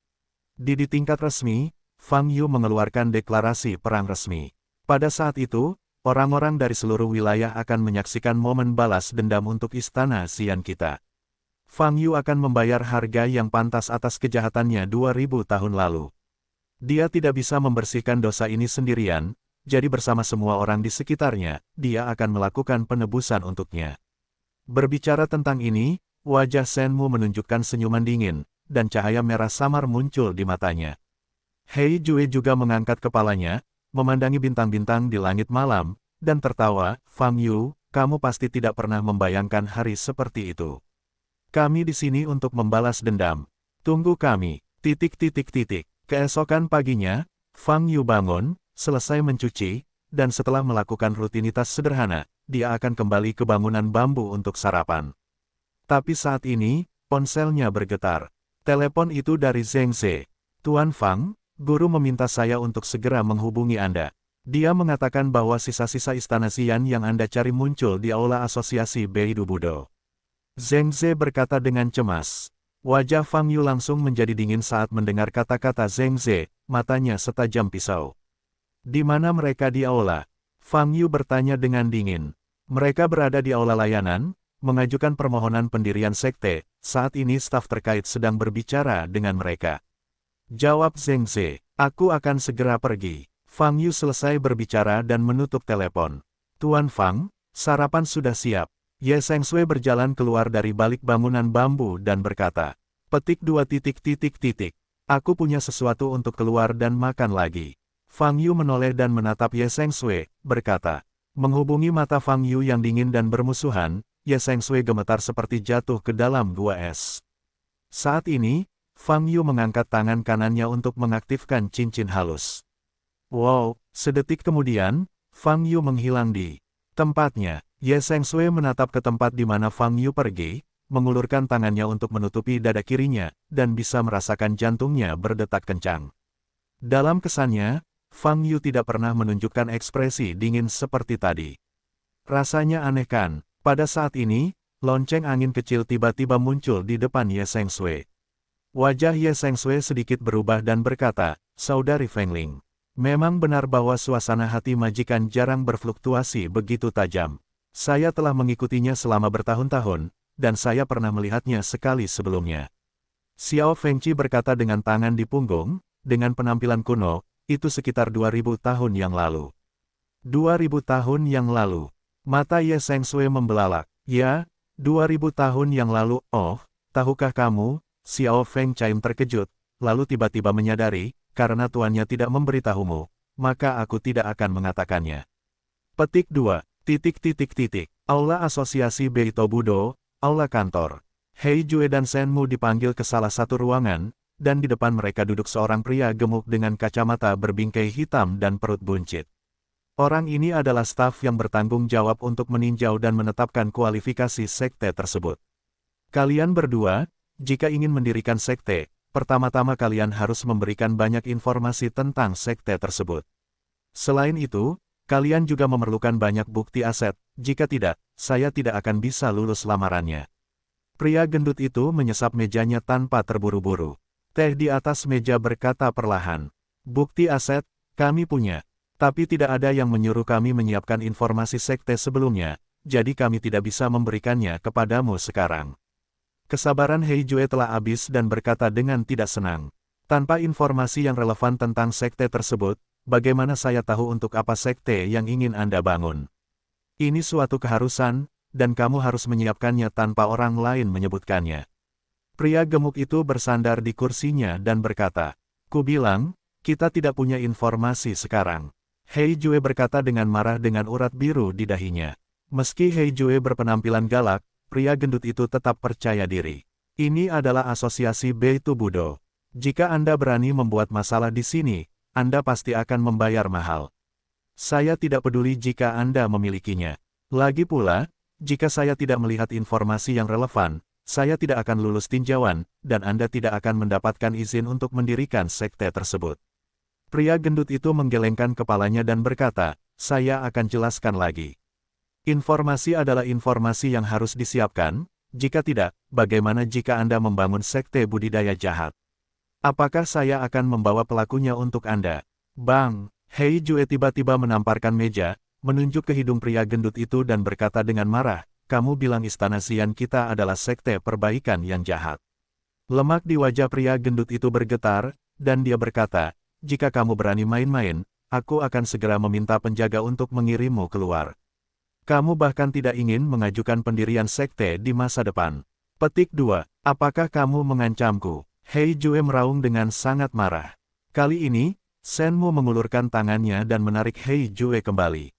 Di tingkat resmi, Fang Yu mengeluarkan deklarasi perang resmi. Pada saat itu, orang-orang dari seluruh wilayah akan menyaksikan momen balas dendam untuk Istana Xian kita. Fang Yu akan membayar harga yang pantas atas kejahatannya 2000 tahun lalu. Dia tidak bisa membersihkan dosa ini sendirian, jadi bersama semua orang di sekitarnya, dia akan melakukan penebusan untuknya. Berbicara tentang ini, wajah Senmu menunjukkan senyuman dingin, dan cahaya merah samar muncul di matanya. Hei Jue juga mengangkat kepalanya, memandangi bintang-bintang di langit malam, dan tertawa, Fang Yu, kamu pasti tidak pernah membayangkan hari seperti itu. Kami di sini untuk membalas dendam. Tunggu kami. Keesokan paginya, Fang Yu bangun, selesai mencuci, dan setelah melakukan rutinitas sederhana, dia akan kembali ke bangunan bambu untuk sarapan. Tapi saat ini, ponselnya bergetar. Telepon itu dari Zheng Ze. Tuan Fang, guru meminta saya untuk segera menghubungi Anda. Dia mengatakan bahwa sisa-sisa istana Xian yang Anda cari muncul di aula asosiasi Beidou Budo. Zheng Ze berkata dengan cemas. Wajah Fang Yu langsung menjadi dingin saat mendengar kata-kata Zheng Ze, matanya setajam pisau. Di mana mereka di aula? Fang Yu bertanya dengan dingin. Mereka berada di aula layanan, mengajukan permohonan pendirian sekte, saat ini staf terkait sedang berbicara dengan mereka. Jawab Zheng Ze, aku akan segera pergi. Fang Yu selesai berbicara dan menutup telepon. Tuan Fang, sarapan sudah siap. Ye Sengsui berjalan keluar dari balik bangunan bambu dan berkata, petik 2 titik titik titik. Aku punya sesuatu untuk keluar dan makan lagi. Fang Yu menoleh dan menatap Ye Sengsui, berkata. Menghubungi mata Fang Yu yang dingin dan bermusuhan, Ye Sengsui gemetar seperti jatuh ke dalam gua es. Saat ini, Fang Yu mengangkat tangan kanannya untuk mengaktifkan cincin halus. Wow, sedetik kemudian, Fang Yu menghilang di tempatnya. Ye Sengsui menatap ke tempat di mana Fang Yu pergi, mengulurkan tangannya untuk menutupi dada kirinya, dan bisa merasakan jantungnya berdetak kencang. Dalam kesannya, Fang Yu tidak pernah menunjukkan ekspresi dingin seperti tadi. Rasanya aneh kan? Pada saat ini, lonceng angin kecil tiba-tiba muncul di depan Ye Sengsui. Wajah Ye Sengsui sedikit berubah dan berkata, Saudari Feng Ling. Memang benar bahwa suasana hati majikan jarang berfluktuasi begitu tajam. Saya telah mengikutinya selama bertahun-tahun, dan saya pernah melihatnya sekali sebelumnya. Xiao Fengqi berkata dengan tangan di punggung, dengan penampilan kuno, itu sekitar 2000 tahun yang lalu. 2000 tahun yang lalu. Mata Ye Sengsui membelalak. Ya, 2000 tahun yang lalu, oh, tahukah kamu? Xiao Feng Chaim terkejut, lalu tiba-tiba menyadari, karena tuannya tidak memberitahumu, maka aku tidak akan mengatakannya. Petik 2. Aula Asosiasi Beidou Budo, aula kantor. Hei Jue dan Shen Mu dipanggil ke salah satu ruangan, dan di depan mereka duduk seorang pria gemuk dengan kacamata berbingkai hitam dan perut buncit. Orang ini adalah staf yang bertanggung jawab untuk meninjau dan menetapkan kualifikasi sekte tersebut. Kalian berdua, jika ingin mendirikan sekte, pertama-tama kalian harus memberikan banyak informasi tentang sekte tersebut. Selain itu, kalian juga memerlukan banyak bukti aset, jika tidak, saya tidak akan bisa lulus lamarannya. Pria gendut itu menyesap mejanya tanpa terburu-buru. Teh di atas meja berkata perlahan. Bukti aset, kami punya. Tapi tidak ada yang menyuruh kami menyiapkan informasi sekte sebelumnya, jadi kami tidak bisa memberikannya kepadamu sekarang. Kesabaran Hei Jue telah habis dan berkata dengan tidak senang. Tanpa informasi yang relevan tentang sekte tersebut, bagaimana saya tahu untuk apa sekte yang ingin Anda bangun? Ini suatu keharusan, dan kamu harus menyiapkannya tanpa orang lain menyebutkannya. Pria gemuk itu bersandar di kursinya dan berkata, Ku bilang, kita tidak punya informasi sekarang. Hei Jue berkata dengan marah dengan urat biru di dahinya. Meski Hei Jue berpenampilan galak, pria gendut itu tetap percaya diri. Ini adalah asosiasi Beidou Budo. Jika Anda berani membuat masalah di sini, Anda pasti akan membayar mahal. Saya tidak peduli jika Anda memilikinya. Lagi pula, jika saya tidak melihat informasi yang relevan, saya tidak akan lulus tinjauan, dan Anda tidak akan mendapatkan izin untuk mendirikan sekte tersebut. Pria gendut itu menggelengkan kepalanya dan berkata, saya akan jelaskan lagi. Informasi adalah informasi yang harus disiapkan, jika tidak, bagaimana jika Anda membangun sekte budidaya jahat? Apakah saya akan membawa pelakunya untuk Anda? Bang! Hei Jue tiba-tiba menamparkan meja, menunjuk ke hidung pria gendut itu dan berkata dengan marah, kamu bilang istana Xian kita adalah sekte perbaikan yang jahat. Lemak di wajah pria gendut itu bergetar, dan dia berkata, jika kamu berani main-main, aku akan segera meminta penjaga untuk mengirimmu keluar. Kamu bahkan tidak ingin mengajukan pendirian sekte di masa depan. Petik 2. Apakah kamu mengancamku? Hei Jue meraung dengan sangat marah. Kali ini, Shen Mu mengulurkan tangannya dan menarik Hei Jue kembali.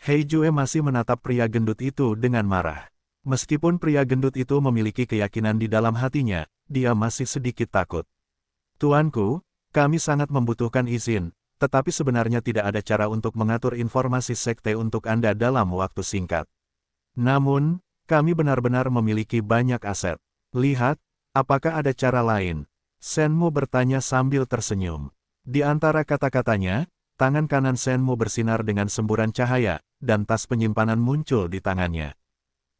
Hei Jue masih menatap pria gendut itu dengan marah. Meskipun pria gendut itu memiliki keyakinan di dalam hatinya, dia masih sedikit takut. Tuanku, kami sangat membutuhkan izin. Tetapi sebenarnya tidak ada cara untuk mengatur informasi sekte untuk Anda dalam waktu singkat. Namun, kami benar-benar memiliki banyak aset. Lihat, apakah ada cara lain? Shen Mu bertanya sambil tersenyum. Di antara kata-katanya, Tangan kanan Shenmu bersinar dengan semburan cahaya, dan tas penyimpanan muncul di tangannya.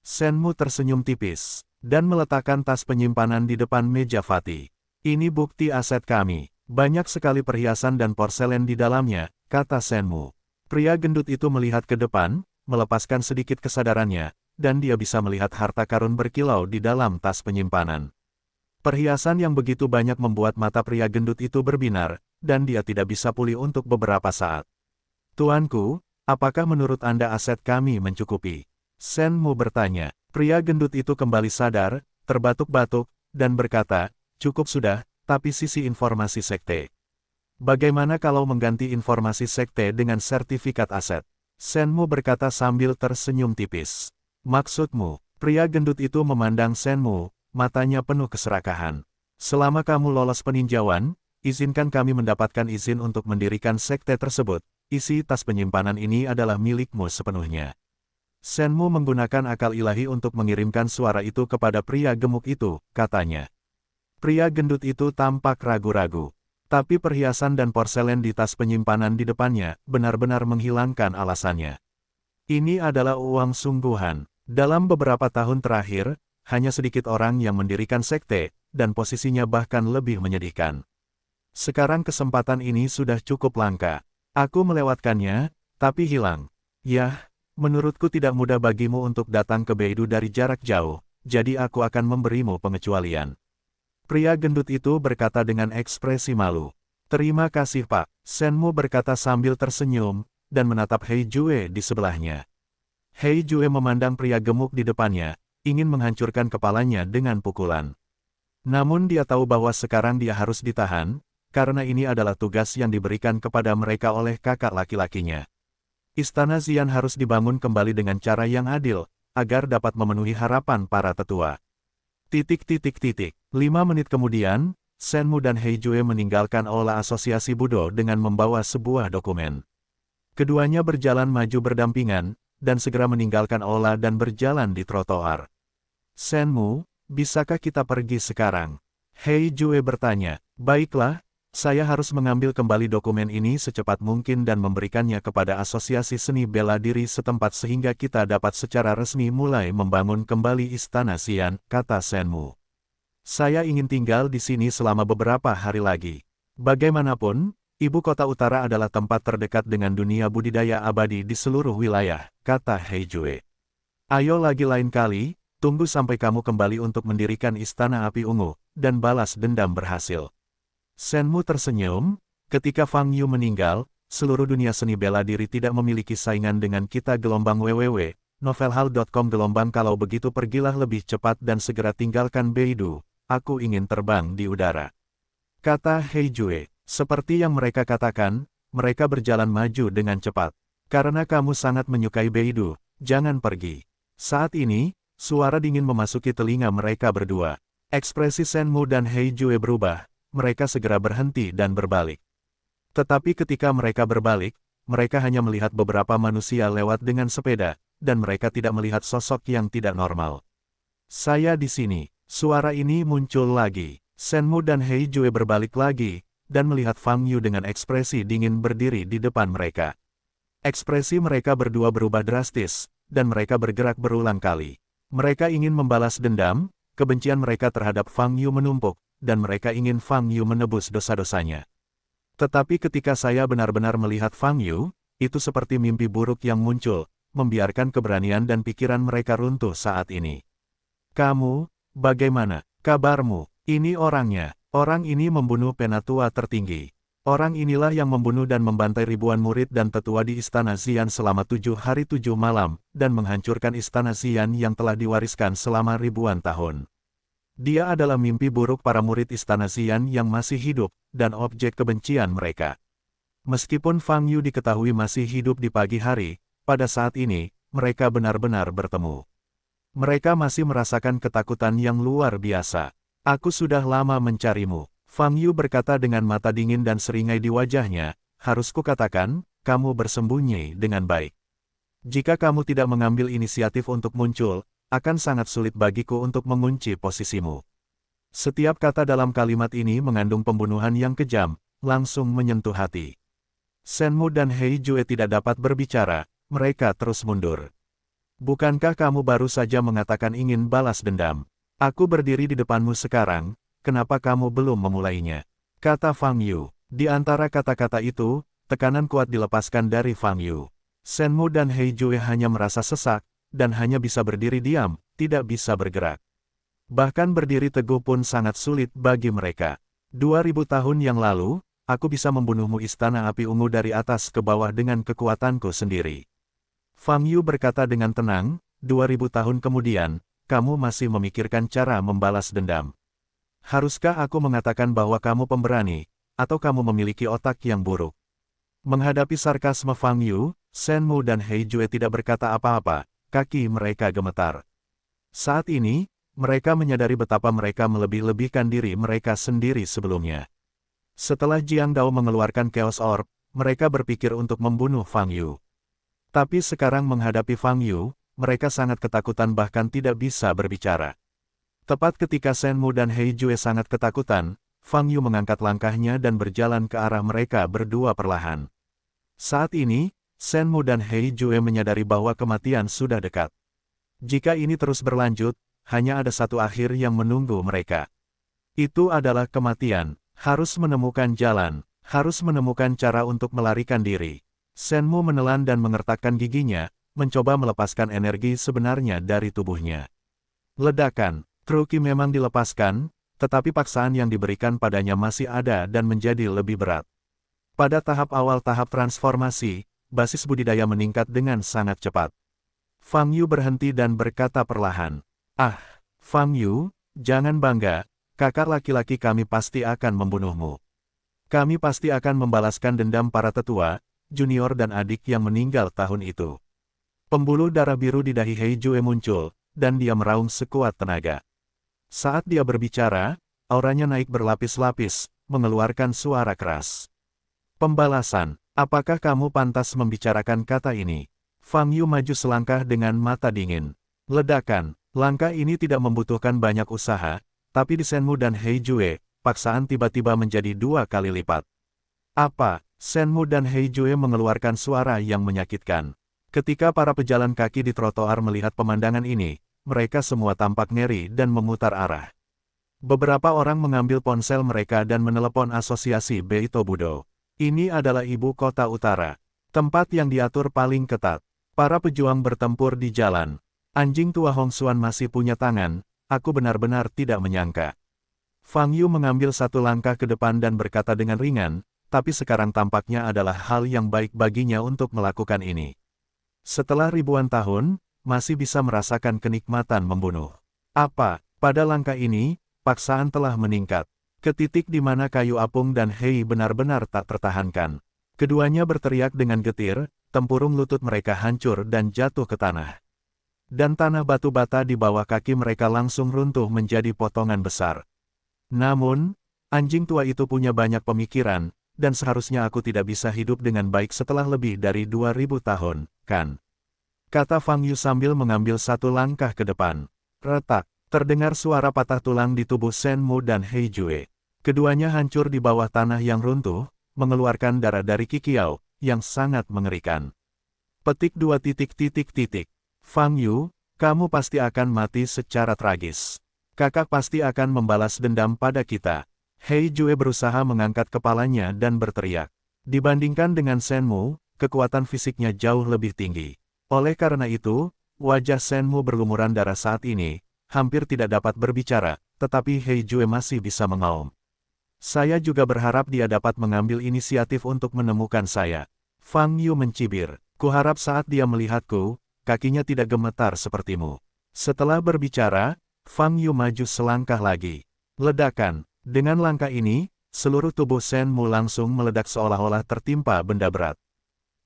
Shenmu tersenyum tipis, dan meletakkan tas penyimpanan di depan meja Fatih. Ini bukti aset kami. Banyak sekali perhiasan dan porselen di dalamnya, kata Shenmu. Pria gendut itu melihat ke depan, melepaskan sedikit kesadarannya, dan dia bisa melihat harta karun berkilau di dalam tas penyimpanan. Perhiasan yang begitu banyak membuat mata pria gendut itu berbinar, dan dia tidak bisa pulih untuk beberapa saat. Tuanku, apakah menurut Anda aset kami mencukupi? Shenmu bertanya. Pria gendut itu kembali sadar, terbatuk-batuk, dan berkata, cukup sudah, tapi sisi informasi sekte. Bagaimana kalau mengganti informasi sekte dengan sertifikat aset? Shenmu berkata sambil tersenyum tipis. Maksudmu? Pria gendut itu memandang Shenmu, matanya penuh keserakahan. Selama kamu lolos peninjauan, izinkan kami mendapatkan izin untuk mendirikan sekte tersebut. Isi tas penyimpanan ini adalah milikmu sepenuhnya. Shenmu menggunakan akal ilahi untuk mengirimkan suara itu kepada pria gemuk itu, katanya. Pria gendut itu tampak ragu-ragu. Tapi perhiasan dan porselen di tas penyimpanan di depannya benar-benar menghilangkan alasannya. Ini adalah uang sungguhan. Dalam beberapa tahun terakhir, hanya sedikit orang yang mendirikan sekte, dan posisinya bahkan lebih menyedihkan. Sekarang kesempatan ini sudah cukup langka. Aku melewatkannya, tapi hilang. Yah, menurutku tidak mudah bagimu untuk datang ke Beidou dari jarak jauh, jadi aku akan memberimu pengecualian. Pria gendut itu berkata dengan ekspresi malu. Terima kasih Pak, Shenmu berkata sambil tersenyum, dan menatap Hei Jue di sebelahnya. Hei Jue memandang pria gemuk di depannya, ingin menghancurkan kepalanya dengan pukulan. Namun dia tahu bahwa sekarang dia harus ditahan, karena ini adalah tugas yang diberikan kepada mereka oleh kakak laki-lakinya. Istana Xian harus dibangun kembali dengan cara yang adil, agar dapat memenuhi harapan para tetua. 5 menit kemudian, Shenmu dan Hei Jue meninggalkan aula asosiasi Budo dengan membawa sebuah dokumen. Keduanya berjalan maju berdampingan, dan segera meninggalkan aula dan berjalan di trotoar. Shenmu, bisakah kita pergi sekarang? Hei Jue bertanya. Baiklah, saya harus mengambil kembali dokumen ini secepat mungkin dan memberikannya kepada Asosiasi Seni Bela Diri setempat sehingga kita dapat secara resmi mulai membangun kembali Istana Xian, kata Shenmu. Saya ingin tinggal di sini selama beberapa hari lagi. Bagaimanapun, ibu kota utara adalah tempat terdekat dengan dunia budidaya abadi di seluruh wilayah, kata Hei Jue. Ayo lagi lain kali, tunggu sampai kamu kembali untuk mendirikan Istana Api Ungu, dan balas dendam berhasil. Shenmu tersenyum, ketika Fang Yu meninggal, seluruh dunia seni bela diri tidak memiliki saingan dengan kita. Novelhal.com Kalau begitu pergilah lebih cepat dan segera tinggalkan Beidou, aku ingin terbang di udara. Kata Hei Jue. Seperti yang mereka katakan, mereka berjalan maju dengan cepat. Karena kamu sangat menyukai Beidou, jangan pergi. Saat ini, suara dingin memasuki telinga mereka berdua. Ekspresi Shenmu dan Hei Jue berubah, mereka segera berhenti dan berbalik. Tetapi ketika mereka berbalik, mereka hanya melihat beberapa manusia lewat dengan sepeda, dan mereka tidak melihat sosok yang tidak normal. Saya di sini. Suara ini muncul lagi. Shenmu dan Hei Jue berbalik lagi, dan melihat Fang Yu dengan ekspresi dingin berdiri di depan mereka. Ekspresi mereka berdua berubah drastis, dan mereka bergerak berulang kali. Mereka ingin membalas dendam, kebencian mereka terhadap Fang Yu menumpuk, dan mereka ingin Fang Yu menebus dosa-dosanya. Tetapi ketika saya benar-benar melihat Fang Yu, itu seperti mimpi buruk yang muncul, membiarkan keberanian dan pikiran mereka runtuh saat ini. Kamu, bagaimana kabarmu? Ini orangnya. Orang ini membunuh penatua tertinggi. Orang inilah yang membunuh dan membantai ribuan murid dan tetua di Istana Xian selama 7 hari 7 malam, dan menghancurkan Istana Xian yang telah diwariskan selama ribuan tahun. Dia adalah mimpi buruk para murid Istana Xian yang masih hidup, dan objek kebencian mereka. Meskipun Fang Yu diketahui masih hidup di pagi hari, pada saat ini, mereka benar-benar bertemu. Mereka masih merasakan ketakutan yang luar biasa. Aku sudah lama mencarimu, Fang Yu berkata dengan mata dingin dan seringai di wajahnya, harus kukatakan, kamu bersembunyi dengan baik. Jika kamu tidak mengambil inisiatif untuk muncul, akan sangat sulit bagiku untuk mengunci posisimu. Setiap kata dalam kalimat ini mengandung pembunuhan yang kejam, langsung menyentuh hati. Shenmu dan Hei Jue tidak dapat berbicara, mereka terus mundur. Bukankah kamu baru saja mengatakan ingin balas dendam? Aku berdiri di depanmu sekarang, kenapa kamu belum memulainya? Kata Fang Yu. Di antara kata-kata itu, tekanan kuat dilepaskan dari Fang Yu. Shenmu dan Hei Jue hanya merasa sesak, dan hanya bisa berdiri diam, tidak bisa bergerak. Bahkan berdiri teguh pun sangat sulit bagi mereka. 2000 tahun yang lalu, aku bisa membunuhmu istana api ungu dari atas ke bawah dengan kekuatanku sendiri. Fang Yu berkata dengan tenang, 2000 tahun kemudian, kamu masih memikirkan cara membalas dendam. Haruskah aku mengatakan bahwa kamu pemberani, atau kamu memiliki otak yang buruk? Menghadapi sarkasme Fang Yu, Shenmu dan Hei Jue tidak berkata apa-apa, kaki mereka gemetar. Saat ini, mereka menyadari betapa mereka melebih-lebihkan diri mereka sendiri sebelumnya. Setelah Jiang Dao mengeluarkan Chaos Orb, mereka berpikir untuk membunuh Fang Yu. Tapi sekarang menghadapi Fang Yu, mereka sangat ketakutan bahkan tidak bisa berbicara. Tepat ketika Shenmu dan Hei Jue sangat ketakutan, Fang Yu mengangkat langkahnya dan berjalan ke arah mereka berdua perlahan. Saat ini, Shenmu dan Hei Jue menyadari bahwa kematian sudah dekat. Jika ini terus berlanjut, hanya ada satu akhir yang menunggu mereka. Itu adalah kematian. Harus menemukan jalan, harus menemukan cara untuk melarikan diri. Shenmu menelan dan mengertakkan giginya, mencoba melepaskan energi sebenarnya dari tubuhnya. Ledakan, Truki memang dilepaskan, tetapi paksaan yang diberikan padanya masih ada dan menjadi lebih berat. Pada tahap awal tahap transformasi, basis budidaya meningkat dengan sangat cepat. Fang Yu berhenti dan berkata perlahan, Fang Yu, jangan bangga. Kakak laki-laki kami pasti akan membunuhmu. Kami pasti akan membalaskan dendam para tetua, junior dan adik yang meninggal tahun itu. Pembuluh darah biru di dahi Hei Jue muncul, dan dia meraung sekuat tenaga. Saat dia berbicara, auranya naik berlapis-lapis, mengeluarkan suara keras. Pembalasan, apakah kamu pantas membicarakan kata ini? Fang Yu maju selangkah dengan mata dingin. Ledakan, langkah ini tidak membutuhkan banyak usaha, tapi di Shenmu dan Hei Jue, paksaan tiba-tiba menjadi 2 kali lipat. Apa? Shenmu dan Hei Jue mengeluarkan suara yang menyakitkan. Ketika para pejalan kaki di trotoar melihat pemandangan ini, mereka semua tampak ngeri dan memutar arah. Beberapa orang mengambil ponsel mereka dan menelepon asosiasi Beito Budo. Ini adalah ibu kota utara, tempat yang diatur paling ketat. Para pejuang bertempur di jalan. Anjing tua Hong Xuan masih punya tangan. Aku benar-benar tidak menyangka. Fang Yu mengambil satu langkah ke depan dan berkata dengan ringan, tapi sekarang tampaknya adalah hal yang baik baginya untuk melakukan ini. Setelah ribuan tahun, masih bisa merasakan kenikmatan membunuh. Apa? Pada langkah ini, paksaan telah meningkat. Ke titik di mana kayu apung dan Hei benar-benar tak tertahankan. Keduanya berteriak dengan getir, tempurung lutut mereka hancur dan jatuh ke tanah. Dan tanah batu bata di bawah kaki mereka langsung runtuh menjadi potongan besar. Namun, anjing tua itu punya banyak pemikiran, dan seharusnya aku tidak bisa hidup dengan baik setelah lebih dari 2000 tahun, kan? Kata Fang Yu sambil mengambil satu langkah ke depan. Retak, terdengar suara patah tulang di tubuh Shenmu dan Hei Jue. Keduanya hancur di bawah tanah yang runtuh, mengeluarkan darah dari Kikiao, yang sangat mengerikan. Petik 2. Fang Yu, kamu pasti akan mati secara tragis. Kakak pasti akan membalas dendam pada kita. Hei Jue berusaha mengangkat kepalanya dan berteriak. Dibandingkan dengan Shenmu, kekuatan fisiknya jauh lebih tinggi. Oleh karena itu, wajah Shenmu berlumuran darah saat ini, hampir tidak dapat berbicara, tetapi Hei Jue masih bisa mengaum. Saya juga berharap dia dapat mengambil inisiatif untuk menemukan saya. Fang Yu mencibir. Kuharap saat dia melihatku, kakinya tidak gemetar sepertimu. Setelah berbicara, Fang Yu maju selangkah lagi. Ledakan. Dengan langkah ini, seluruh tubuh Shenmu langsung meledak seolah-olah tertimpa benda berat.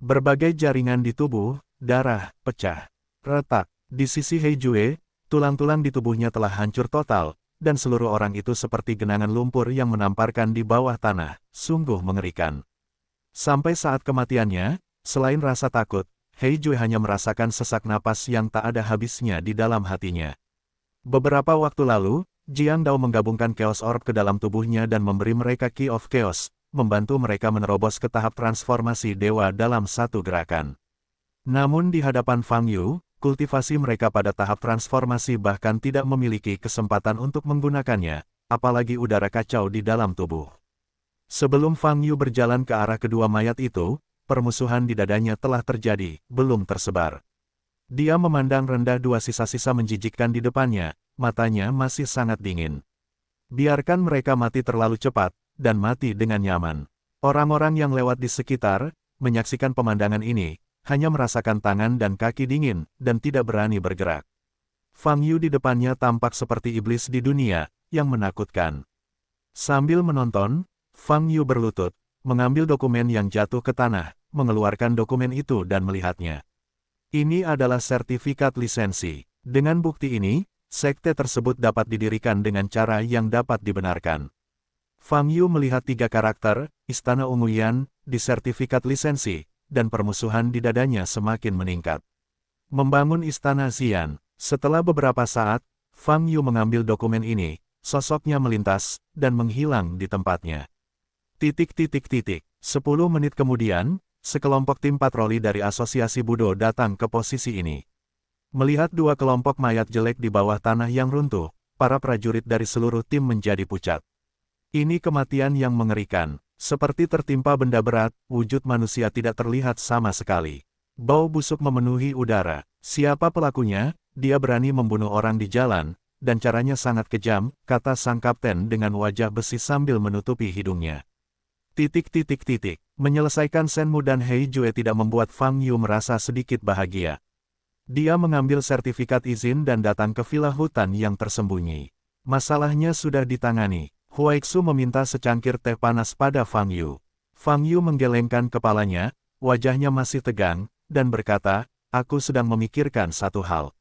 Berbagai jaringan di tubuh, darah, pecah. Retak. Di sisi Hei Jue, tulang-tulang di tubuhnya telah hancur total, dan seluruh orang itu seperti genangan lumpur yang menamparkan di bawah tanah. Sungguh mengerikan. Sampai saat kematiannya, selain rasa takut, Hei Jue hanya merasakan sesak napas yang tak ada habisnya di dalam hatinya. Beberapa waktu lalu, Jiang Dao menggabungkan Chaos Orb ke dalam tubuhnya dan memberi mereka Key of Chaos, membantu mereka menerobos ke tahap transformasi dewa dalam satu gerakan. Namun di hadapan Fang Yu, kultivasi mereka pada tahap transformasi bahkan tidak memiliki kesempatan untuk menggunakannya, apalagi udara kacau di dalam tubuh. Sebelum Fang Yu berjalan ke arah kedua mayat itu, permusuhan di dadanya telah terjadi, belum tersebar. Dia memandang rendah dua sisa-sisa menjijikkan di depannya, matanya masih sangat dingin. Biarkan mereka mati terlalu cepat, dan mati dengan nyaman. Orang-orang yang lewat di sekitar, menyaksikan pemandangan ini, hanya merasakan tangan dan kaki dingin, dan tidak berani bergerak. Fang Yu di depannya tampak seperti iblis di dunia, yang menakutkan. Sambil menonton, Fang Yu berlutut, mengambil dokumen yang jatuh ke tanah, mengeluarkan dokumen itu dan melihatnya. Ini adalah sertifikat lisensi. Dengan bukti ini, sekte tersebut dapat didirikan dengan cara yang dapat dibenarkan. Fang Yu melihat 3 karakter, Istana Ungu Yan, di sertifikat lisensi, dan permusuhan di dadanya semakin meningkat. Membangun Istana Xian. Setelah beberapa saat, Fang Yu mengambil dokumen ini, sosoknya melintas, dan menghilang di tempatnya. 10 menit kemudian, sekelompok tim patroli dari Asosiasi Budo datang ke posisi ini. Melihat 2 kelompok mayat jelek di bawah tanah yang runtuh, para prajurit dari seluruh tim menjadi pucat. Ini kematian yang mengerikan. Seperti tertimpa benda berat, wujud manusia tidak terlihat sama sekali. Bau busuk memenuhi udara. Siapa pelakunya? Dia berani membunuh orang di jalan, dan caranya sangat kejam, kata sang kapten dengan wajah besi sambil menutupi hidungnya. Menyelesaikan Shenmu dan Hei Jue tidak membuat Fang Yu merasa sedikit bahagia. Dia mengambil sertifikat izin dan datang ke villa hutan yang tersembunyi. Masalahnya sudah ditangani. Huaixu meminta secangkir teh panas pada Fang Yu. Fang Yu menggelengkan kepalanya, wajahnya masih tegang, dan berkata, aku sedang memikirkan satu hal.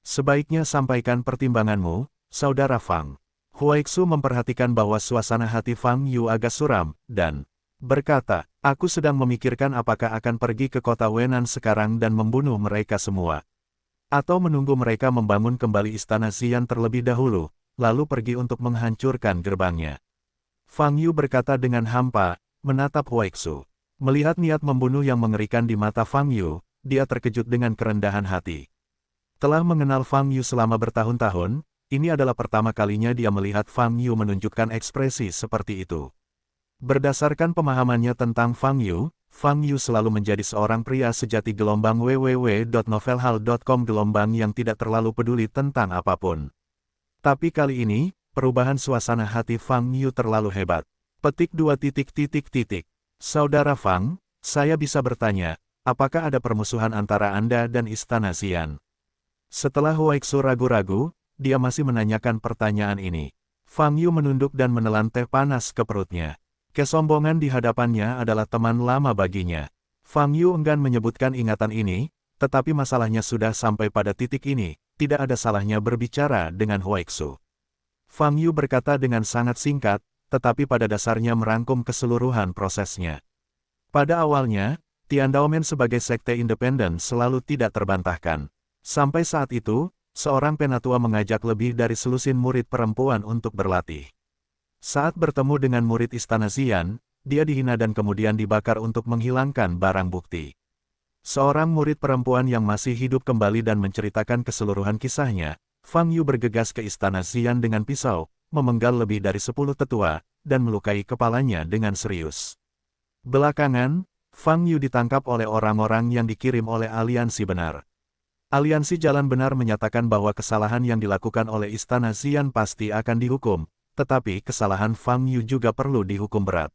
Sebaiknya sampaikan pertimbanganmu, Saudara Fang. Huaixu memperhatikan bahwa suasana hati Fang Yu agak suram, dan berkata, aku sedang memikirkan apakah akan pergi ke kota Wenan sekarang dan membunuh mereka semua. Atau menunggu mereka membangun kembali Istana Xian terlebih dahulu, lalu pergi untuk menghancurkan gerbangnya. Fang Yu berkata dengan hampa, menatap Huaixu. Melihat niat membunuh yang mengerikan di mata Fang Yu, dia terkejut dengan kerendahan hati. Telah mengenal Fang Yu selama bertahun-tahun, ini adalah pertama kalinya dia melihat Fang Yu menunjukkan ekspresi seperti itu. Berdasarkan pemahamannya tentang Fang Yu selalu menjadi seorang pria sejati gelombang www.novelhal.com gelombang yang tidak terlalu peduli tentang apapun. Tapi kali ini, perubahan suasana hati Fang Yu terlalu hebat. Petik 2. Saudara Fang, saya bisa bertanya, apakah ada permusuhan antara Anda dan Istana Xian? Setelah Huaixu ragu-ragu, dia masih menanyakan pertanyaan ini. Fang Yu menunduk dan menelan teh panas ke perutnya. Kesombongan di hadapannya adalah teman lama baginya. Fang Yu enggan menyebutkan ingatan ini, tetapi masalahnya sudah sampai pada titik ini, tidak ada salahnya berbicara dengan Huaixu. Fang Yu berkata dengan sangat singkat, tetapi pada dasarnya merangkum keseluruhan prosesnya. Pada awalnya, Tiandaomen sebagai sekte independen selalu tidak terbantahkan. Sampai saat itu, seorang penatua mengajak lebih dari selusin murid perempuan untuk berlatih. Saat bertemu dengan murid Istana Xian, dia dihina dan kemudian dibakar untuk menghilangkan barang bukti. Seorang murid perempuan yang masih hidup kembali dan menceritakan keseluruhan kisahnya, Fang Yu bergegas ke Istana Xian dengan pisau, memenggal lebih dari 10 tetua, dan melukai kepalanya dengan serius. Belakangan, Fang Yu ditangkap oleh orang-orang yang dikirim oleh Aliansi Benar. Aliansi Jalan Benar menyatakan bahwa kesalahan yang dilakukan oleh Istana Xian pasti akan dihukum, tetapi kesalahan Fang Yu juga perlu dihukum berat.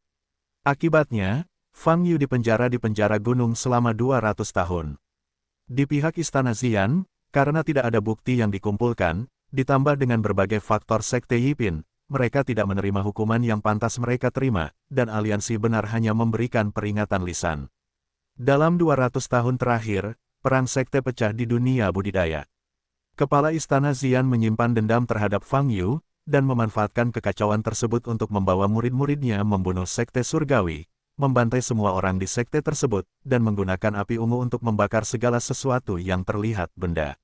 Akibatnya, Fang Yu dipenjara di penjara gunung selama 200 tahun. Di pihak Istana Xian, karena tidak ada bukti yang dikumpulkan, ditambah dengan berbagai faktor sekte Yipin, mereka tidak menerima hukuman yang pantas mereka terima, dan Aliansi Benar hanya memberikan peringatan lisan. Dalam 200 tahun terakhir, perang sekte pecah di dunia budidaya. Kepala Istana Xian menyimpan dendam terhadap Fang Yu, dan memanfaatkan kekacauan tersebut untuk membawa murid-muridnya membunuh sekte surgawi, membantai semua orang di sekte tersebut, dan menggunakan api ungu untuk membakar segala sesuatu yang terlihat benda.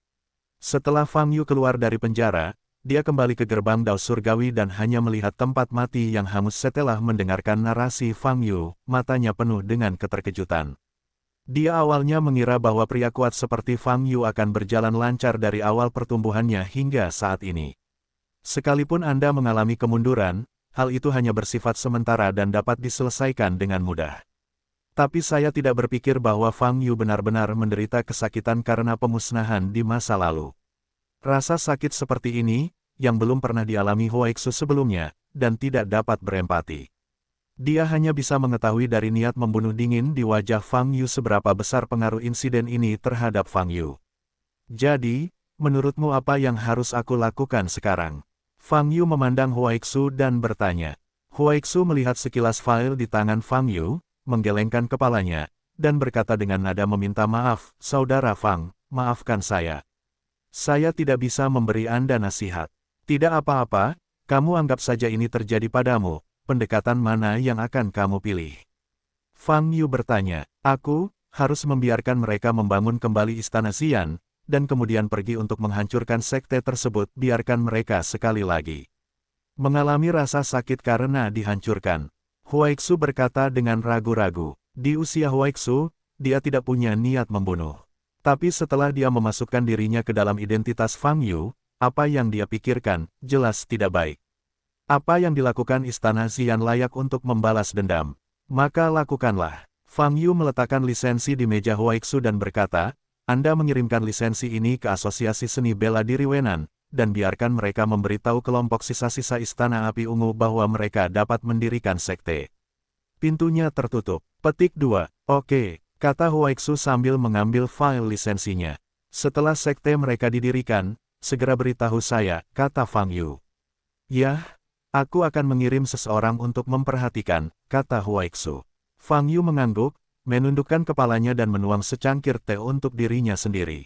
Setelah Fang Yu keluar dari penjara, dia kembali ke gerbang Dao Surgawi dan hanya melihat tempat mati yang hangus setelah mendengarkan narasi Fang Yu, matanya penuh dengan keterkejutan. Dia awalnya mengira bahwa pria kuat seperti Fang Yu akan berjalan lancar dari awal pertumbuhannya hingga saat ini. Sekalipun Anda mengalami kemunduran, hal itu hanya bersifat sementara dan dapat diselesaikan dengan mudah. Tapi saya tidak berpikir bahwa Fang Yu benar-benar menderita kesakitan karena pemusnahan di masa lalu. Rasa sakit seperti ini, yang belum pernah dialami Huaixu sebelumnya, dan tidak dapat berempati. Dia hanya bisa mengetahui dari niat membunuh dingin di wajah Fang Yu seberapa besar pengaruh insiden ini terhadap Fang Yu. Jadi, menurutmu apa yang harus aku lakukan sekarang? Fang Yu memandang Huaixu dan bertanya. Huaixu melihat sekilas file di tangan Fang Yu, menggelengkan kepalanya, dan berkata dengan nada meminta maaf, Saudara Fang, maafkan saya. Saya tidak bisa memberi Anda nasihat. Tidak apa-apa, kamu anggap saja ini terjadi padamu. Pendekatan mana yang akan kamu pilih? Fang Yu bertanya, aku harus membiarkan mereka membangun kembali istana Xian, dan kemudian pergi untuk menghancurkan sekte tersebut, biarkan mereka sekali lagi mengalami rasa sakit karena dihancurkan. Huaixu berkata dengan ragu-ragu, di usia Huaixu, dia tidak punya niat membunuh. Tapi setelah dia memasukkan dirinya ke dalam identitas Fang Yu, apa yang dia pikirkan, jelas tidak baik. Apa yang dilakukan Istana Xian layak untuk membalas dendam. Maka lakukanlah. Fang Yu meletakkan lisensi di meja Huaixu dan berkata, Anda mengirimkan lisensi ini ke Asosiasi Seni Bela Diri Wenan, dan biarkan mereka memberitahu kelompok sisa-sisa Istana Api Ungu bahwa mereka dapat mendirikan sekte. Pintunya tertutup. Petik 2. Oke, kata Huaixu sambil mengambil file lisensinya. Setelah sekte mereka didirikan, segera beritahu saya, kata Fang Yu. Yah. Aku akan mengirim seseorang untuk memperhatikan, kata Huaixu. Fang Yu mengangguk, menundukkan kepalanya dan menuang secangkir teh untuk dirinya sendiri.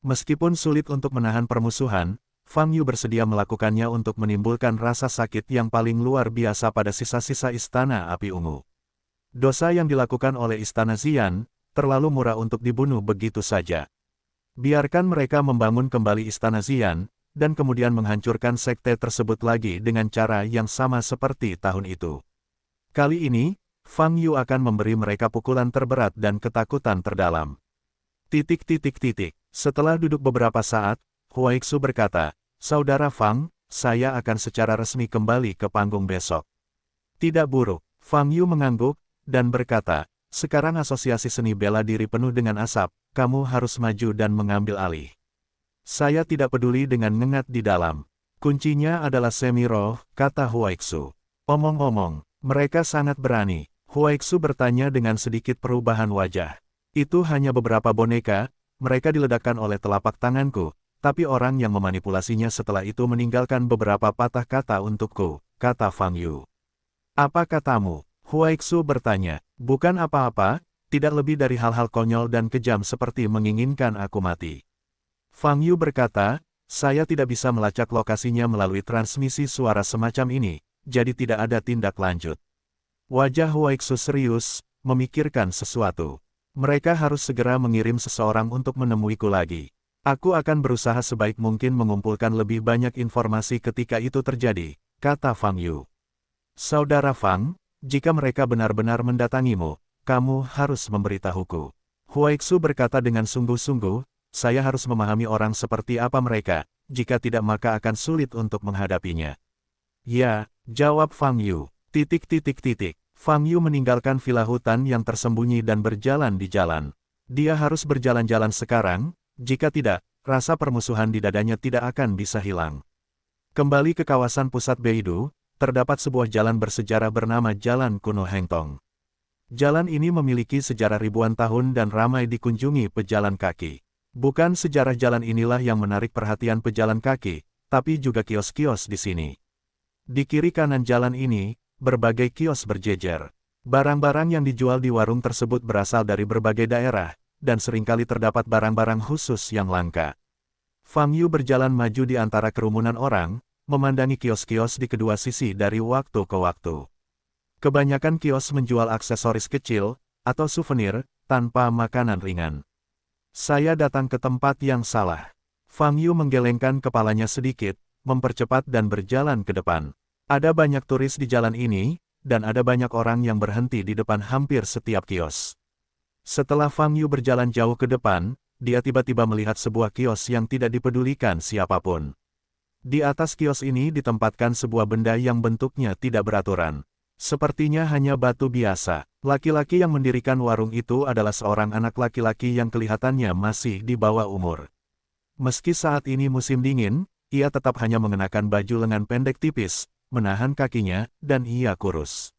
Meskipun sulit untuk menahan permusuhan, Fang Yu bersedia melakukannya untuk menimbulkan rasa sakit yang paling luar biasa pada sisa-sisa Istana Api Ungu. Dosa yang dilakukan oleh Istana Xian, terlalu murah untuk dibunuh begitu saja. Biarkan mereka membangun kembali Istana Xian, dan kemudian menghancurkan sekte tersebut lagi dengan cara yang sama seperti tahun itu. Kali ini, Fang Yu akan memberi mereka pukulan terberat dan ketakutan terdalam. Setelah duduk beberapa saat, Huaixu berkata, Saudara Fang, saya akan secara resmi kembali ke panggung besok. Tidak buruk. Fang Yu mengangguk, dan berkata, sekarang Asosiasi Seni Bela Diri penuh dengan asap, kamu harus maju dan mengambil alih. Saya tidak peduli dengan ngengat di dalam. Kuncinya adalah semi-roh, kata Huaixu. Omong-omong, mereka sangat berani. Huaixu bertanya dengan sedikit perubahan wajah. Itu hanya beberapa boneka, mereka diledakkan oleh telapak tanganku, tapi orang yang memanipulasinya setelah itu meninggalkan beberapa patah kata untukku, kata Fang Yu. Apa katamu? Huaixu bertanya. Bukan apa-apa, tidak lebih dari hal-hal konyol dan kejam seperti menginginkan aku mati. Fang Yu berkata, saya tidak bisa melacak lokasinya melalui transmisi suara semacam ini, jadi tidak ada tindak lanjut. Wajah Huaixu serius, memikirkan sesuatu. Mereka harus segera mengirim seseorang untuk menemuiku lagi. Aku akan berusaha sebaik mungkin mengumpulkan lebih banyak informasi ketika itu terjadi, kata Fang Yu. Saudara Fang, jika mereka benar-benar mendatangimu, kamu harus memberitahuku. Huaixu berkata dengan sungguh-sungguh, saya harus memahami orang seperti apa mereka, jika tidak maka akan sulit untuk menghadapinya. Ya, jawab Fang Yu. Fang Yu meninggalkan villa hutan yang tersembunyi dan berjalan di jalan. Dia harus berjalan-jalan sekarang, jika tidak, rasa permusuhan di dadanya tidak akan bisa hilang. Kembali ke kawasan pusat Beidou, terdapat sebuah jalan bersejarah bernama Jalan Kuno Hengtong. Jalan ini memiliki sejarah ribuan tahun dan ramai dikunjungi pejalan kaki. Bukan sejarah jalan inilah yang menarik perhatian pejalan kaki, tapi juga kios-kios di sini. Di kiri kanan jalan ini, berbagai kios berjejer. Barang-barang yang dijual di warung tersebut berasal dari berbagai daerah, dan seringkali terdapat barang-barang khusus yang langka. Fang Yu berjalan maju di antara kerumunan orang, memandangi kios-kios di kedua sisi dari waktu ke waktu. Kebanyakan kios menjual aksesoris kecil, atau souvenir, tanpa makanan ringan. Saya datang ke tempat yang salah. Fang Yu menggelengkan kepalanya sedikit, mempercepat dan berjalan ke depan. Ada banyak turis di jalan ini, dan ada banyak orang yang berhenti di depan hampir setiap kios. Setelah Fang Yu berjalan jauh ke depan, dia tiba-tiba melihat sebuah kios yang tidak dipedulikan siapapun. Di atas kios ini ditempatkan sebuah benda yang bentuknya tidak beraturan. Sepertinya hanya batu biasa. Laki-laki yang mendirikan warung itu adalah seorang anak laki-laki yang kelihatannya masih di bawah umur. Meski saat ini musim dingin, ia tetap hanya mengenakan baju lengan pendek tipis, menahan kakinya, dan ia kurus.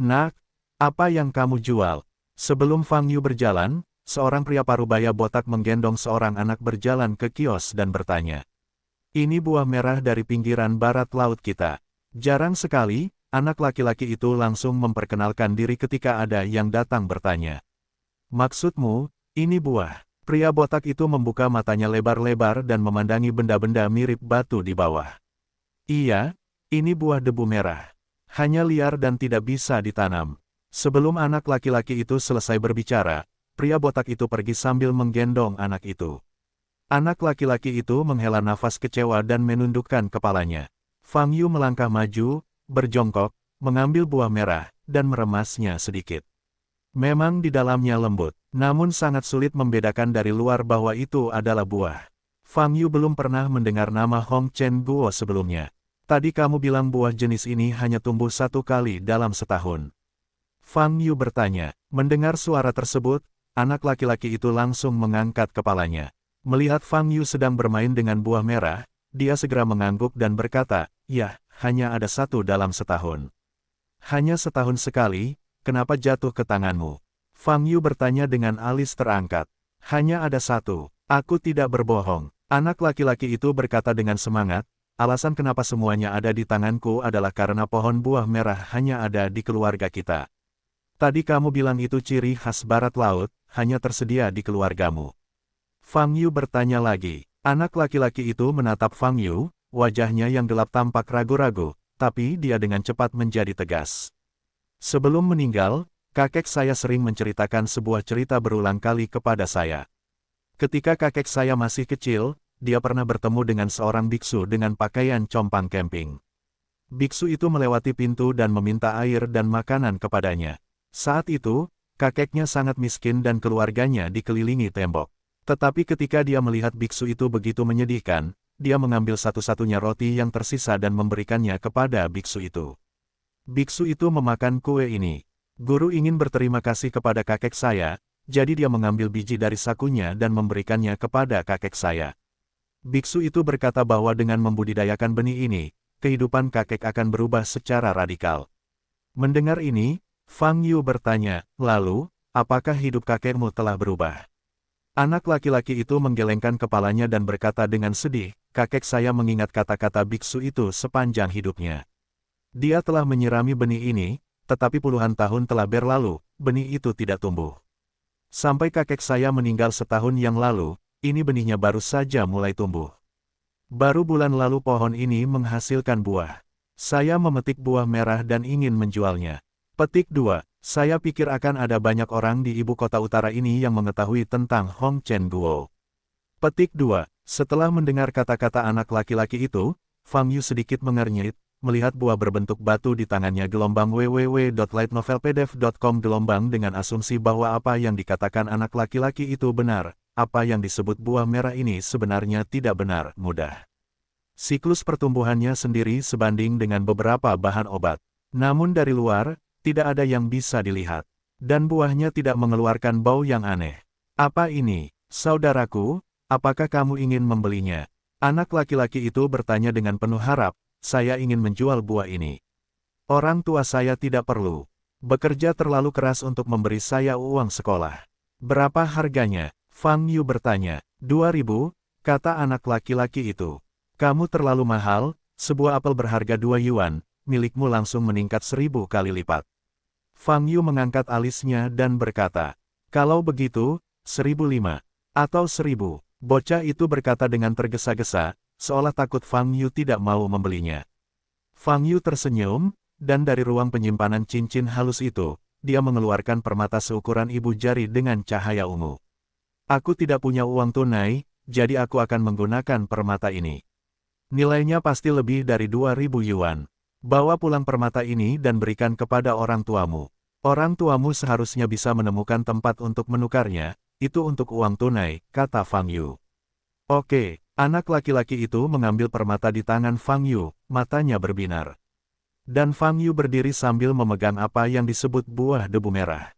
"Nak, apa yang kamu jual?" Sebelum Fang Yu berjalan, seorang pria parubaya botak menggendong seorang anak berjalan ke kios dan bertanya. "Ini buah merah dari pinggiran barat laut kita." Jarang sekali, anak laki-laki itu langsung memperkenalkan diri ketika ada yang datang bertanya. "Maksudmu, ini buah?" Pria botak itu membuka matanya lebar-lebar dan memandangi benda-benda mirip batu di bawah. "Iya, ini buah debu merah. Hanya liar dan tidak bisa ditanam." Sebelum anak laki-laki itu selesai berbicara, pria botak itu pergi sambil menggendong anak itu. Anak laki-laki itu menghela nafas kecewa dan menundukkan kepalanya. Fang Yu melangkah maju, berjongkok, mengambil buah merah, dan meremasnya sedikit. Memang di dalamnya lembut, namun sangat sulit membedakan dari luar bahwa itu adalah buah. Fang Yu belum pernah mendengar nama Hong Chen Guo sebelumnya. "Tadi kamu bilang buah jenis ini hanya tumbuh 1 kali dalam setahun." Fang Yu bertanya. Mendengar suara tersebut, anak laki-laki itu langsung mengangkat kepalanya. Melihat Fang Yu sedang bermain dengan buah merah, dia segera mengangguk dan berkata, "Ya, hanya ada 1 dalam setahun." "Hanya setahun sekali, kenapa jatuh ke tanganmu?" Fang Yu bertanya dengan alis terangkat. "Hanya ada 1, aku tidak berbohong." Anak laki-laki itu berkata dengan semangat, "Alasan kenapa semuanya ada di tanganku adalah karena pohon buah merah hanya ada di keluarga kita. Tadi kamu bilang itu ciri khas barat laut, hanya tersedia di keluargamu." Fang Yu bertanya lagi. Anak laki-laki itu menatap Fang Yu, wajahnya yang gelap tampak ragu-ragu, tapi dia dengan cepat menjadi tegas. "Sebelum meninggal, kakek saya sering menceritakan sebuah cerita berulang kali kepada saya. Ketika kakek saya masih kecil, dia pernah bertemu dengan seorang biksu dengan pakaian compang camping. Biksu itu melewati pintu dan meminta air dan makanan kepadanya. Saat itu, kakeknya sangat miskin dan keluarganya dikelilingi tembok. Tetapi ketika dia melihat biksu itu begitu menyedihkan, dia mengambil satu-satunya roti yang tersisa dan memberikannya kepada biksu itu. Biksu itu memakan kue ini. Guru ingin berterima kasih kepada kakek saya, jadi dia mengambil biji dari sakunya dan memberikannya kepada kakek saya. Biksu itu berkata bahwa dengan membudidayakan benih ini, kehidupan kakek akan berubah secara radikal." Mendengar ini, Fang Yu bertanya, "Lalu, apakah hidup kakekmu telah berubah?" Anak laki-laki itu menggelengkan kepalanya dan berkata dengan sedih, "Kakek saya mengingat kata-kata biksu itu sepanjang hidupnya. Dia telah menyirami benih ini, tetapi puluhan tahun telah berlalu, benih itu tidak tumbuh. Sampai kakek saya meninggal setahun yang lalu, ini benihnya baru saja mulai tumbuh. Baru bulan lalu pohon ini menghasilkan buah. Saya memetik buah merah dan ingin menjualnya." Petik 2. Saya pikir akan ada banyak orang di ibu kota utara ini yang mengetahui tentang Hong Chen Guo. Petik 2. Setelah mendengar kata-kata anak laki-laki itu, Fang Yu sedikit mengernyit, melihat buah berbentuk batu di tangannya. www.lightnovelpdf.com dengan asumsi bahwa apa yang dikatakan anak laki-laki itu benar, apa yang disebut buah merah ini sebenarnya tidak benar, mudah. Siklus pertumbuhannya sendiri sebanding dengan beberapa bahan obat. Namun dari luar, tidak ada yang bisa dilihat. Dan buahnya tidak mengeluarkan bau yang aneh. "Apa ini, saudaraku? Apakah kamu ingin membelinya?" Anak laki-laki itu bertanya dengan penuh harap, "Saya ingin menjual buah ini. Orang tua saya tidak perlu bekerja terlalu keras untuk memberi saya uang sekolah." "Berapa harganya?" Fang Yu bertanya. 2.000, kata anak laki-laki itu. "Kamu terlalu mahal, sebuah apel berharga 2 yuan, milikmu langsung meningkat 1000 kali lipat." Fang Yu mengangkat alisnya dan berkata, "Kalau begitu, 1005. Atau 1000. Bocah itu berkata dengan tergesa-gesa, seolah takut Fang Yu tidak mau membelinya. Fang Yu tersenyum, dan dari ruang penyimpanan cincin halus itu, dia mengeluarkan permata seukuran ibu jari dengan cahaya ungu. "Aku tidak punya uang tunai, jadi aku akan menggunakan permata ini." Nilainya pasti lebih dari 2.000 yuan. Bawa pulang permata ini dan berikan kepada orang tuamu. Orang tuamu seharusnya bisa menemukan tempat untuk menukarnya, itu untuk uang tunai, kata Fang Yu. Oke, anak laki-laki itu mengambil permata di tangan Fang Yu, matanya berbinar. Dan Fang Yu berdiri sambil memegang apa yang disebut buah debu merah.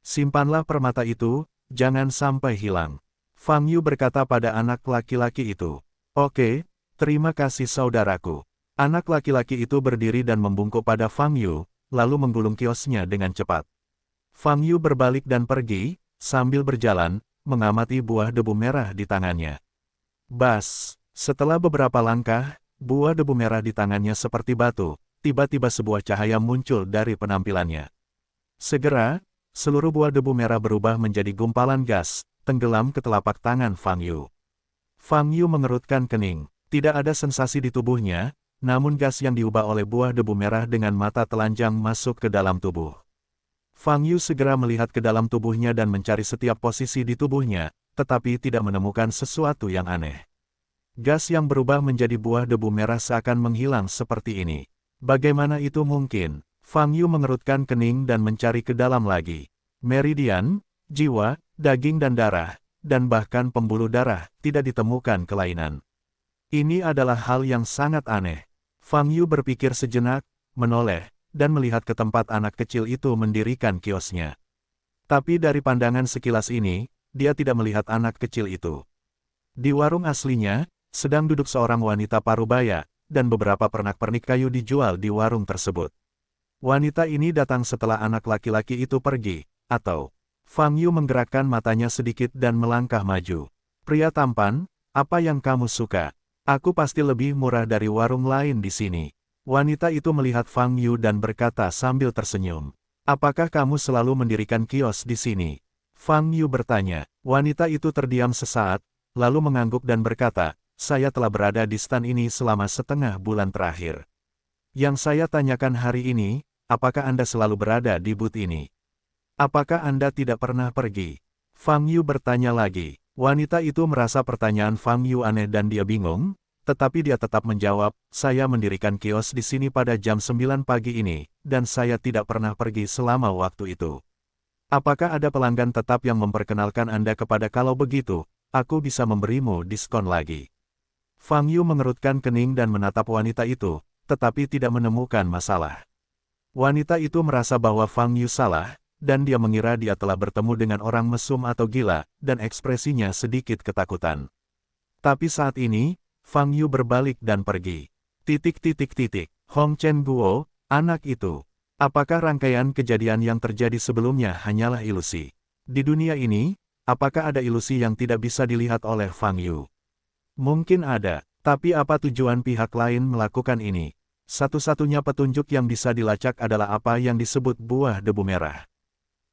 Simpanlah permata itu, jangan sampai hilang. Fang Yu berkata pada anak laki-laki itu. Oke, terima kasih saudaraku. Anak laki-laki itu berdiri dan membungkuk pada Fang Yu, lalu menggulung kiosnya dengan cepat. Fang Yu berbalik dan pergi, sambil berjalan, mengamati buah debu merah di tangannya. Bas, setelah beberapa langkah, buah debu merah di tangannya seperti batu, tiba-tiba sebuah cahaya muncul dari penampilannya. Segera, seluruh buah debu merah berubah menjadi gumpalan gas, tenggelam ke telapak tangan Fang Yu. Fang Yu mengerutkan kening, tidak ada sensasi di tubuhnya, namun gas yang diubah oleh buah debu merah dengan mata telanjang masuk ke dalam tubuh. Fang Yu segera melihat ke dalam tubuhnya dan mencari setiap posisi di tubuhnya, tetapi tidak menemukan sesuatu yang aneh. Gas yang berubah menjadi buah debu merah seakan menghilang seperti ini. Bagaimana itu mungkin? Fang Yu mengerutkan kening dan mencari ke dalam lagi. Meridian, jiwa, daging dan darah, dan bahkan pembuluh darah, tidak ditemukan kelainan. Ini adalah hal yang sangat aneh. Fang Yu berpikir sejenak, menoleh, dan melihat ke tempat anak kecil itu mendirikan kiosnya. Tapi dari pandangan sekilas ini, dia tidak melihat anak kecil itu. Di warung aslinya, sedang duduk seorang wanita parubaya, dan beberapa pernak-pernik kayu dijual di warung tersebut. Wanita ini datang setelah anak laki-laki itu pergi, atau... Fang Yu menggerakkan matanya sedikit dan melangkah maju. Pria tampan, apa yang kamu suka? Aku pasti lebih murah dari warung lain di sini. Wanita itu melihat Fang Yu dan berkata sambil tersenyum. Apakah kamu selalu mendirikan kios di sini? Fang Yu bertanya. Wanita itu terdiam sesaat, lalu mengangguk dan berkata, saya telah berada di stan ini selama setengah bulan terakhir. Yang saya tanyakan hari ini, apakah Anda selalu berada di booth ini? Apakah Anda tidak pernah pergi? Fang Yu bertanya lagi. Wanita itu merasa pertanyaan Fang Yu aneh dan dia bingung, tetapi dia tetap menjawab, saya mendirikan kios di sini pada jam 9 pagi ini, dan saya tidak pernah pergi selama waktu itu. Apakah ada pelanggan tetap yang memperkenalkan Anda kepada kalau begitu, aku bisa memberimu diskon lagi. Fang Yu mengerutkan kening dan menatap wanita itu, tetapi tidak menemukan masalah. Wanita itu merasa bahwa Fang Yu salah, dan dia mengira dia telah bertemu dengan orang mesum atau gila, dan ekspresinya sedikit ketakutan. Tapi saat ini, Fang Yu berbalik dan pergi. Hong Chen Guo, anak itu. Apakah rangkaian kejadian yang terjadi sebelumnya hanyalah ilusi? Di dunia ini, apakah ada ilusi yang tidak bisa dilihat oleh Fang Yu? Mungkin ada, tapi apa tujuan pihak lain melakukan ini? Satu-satunya petunjuk yang bisa dilacak adalah apa yang disebut buah debu merah.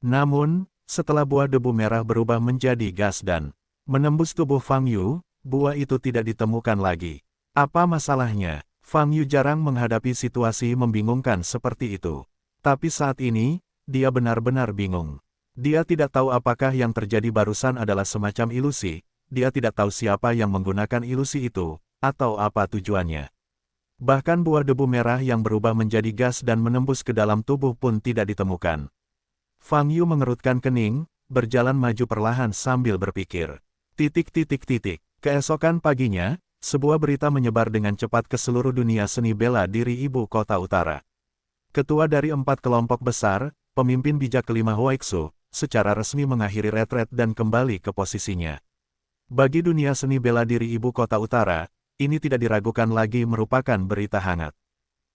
Namun, setelah buah debu merah berubah menjadi gas dan menembus tubuh Fang Yu, buah itu tidak ditemukan lagi. Apa masalahnya? Fang Yu jarang menghadapi situasi membingungkan seperti itu. Tapi saat ini, dia benar-benar bingung. Dia tidak tahu apakah yang terjadi barusan adalah semacam ilusi, dia tidak tahu siapa yang menggunakan ilusi itu, atau apa tujuannya. Bahkan buah debu merah yang berubah menjadi gas dan menembus ke dalam tubuh pun tidak ditemukan. Fang Yu mengerutkan kening, berjalan maju perlahan sambil berpikir. Keesokan paginya, sebuah berita menyebar dengan cepat ke seluruh dunia seni bela diri ibu kota utara. Ketua dari 4 kelompok besar, pemimpin bijak kelima Huaixu, secara resmi mengakhiri retret dan kembali ke posisinya. Bagi dunia seni bela diri ibu kota utara, ini tidak diragukan lagi merupakan berita hangat.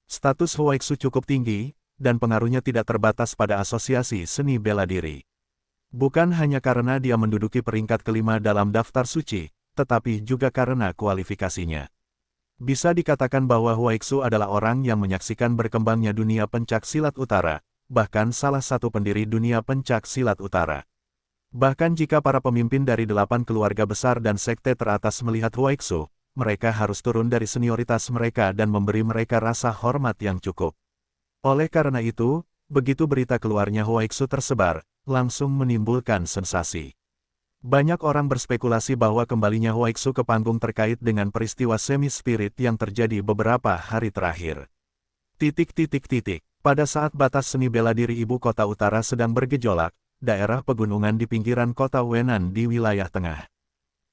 Status Huaixu cukup tinggi, dan pengaruhnya tidak terbatas pada asosiasi seni bela diri. Bukan hanya karena dia menduduki peringkat kelima dalam daftar suci, tetapi juga karena kualifikasinya. Bisa dikatakan bahwa Huaixu adalah orang yang menyaksikan berkembangnya dunia pencak silat utara, bahkan salah satu pendiri dunia pencak silat utara. Bahkan jika para pemimpin dari 8 keluarga besar dan sekte teratas melihat Huaixu, mereka harus turun dari senioritas mereka dan memberi mereka rasa hormat yang cukup. Oleh karena itu, begitu berita keluarnya Huaixu tersebar, langsung menimbulkan sensasi. Banyak orang berspekulasi bahwa kembalinya Huaixu ke panggung terkait dengan peristiwa semi-spirit yang terjadi beberapa hari terakhir. Pada saat batas seni bela diri ibu kota utara sedang bergejolak, daerah pegunungan di pinggiran kota Wenan di wilayah tengah.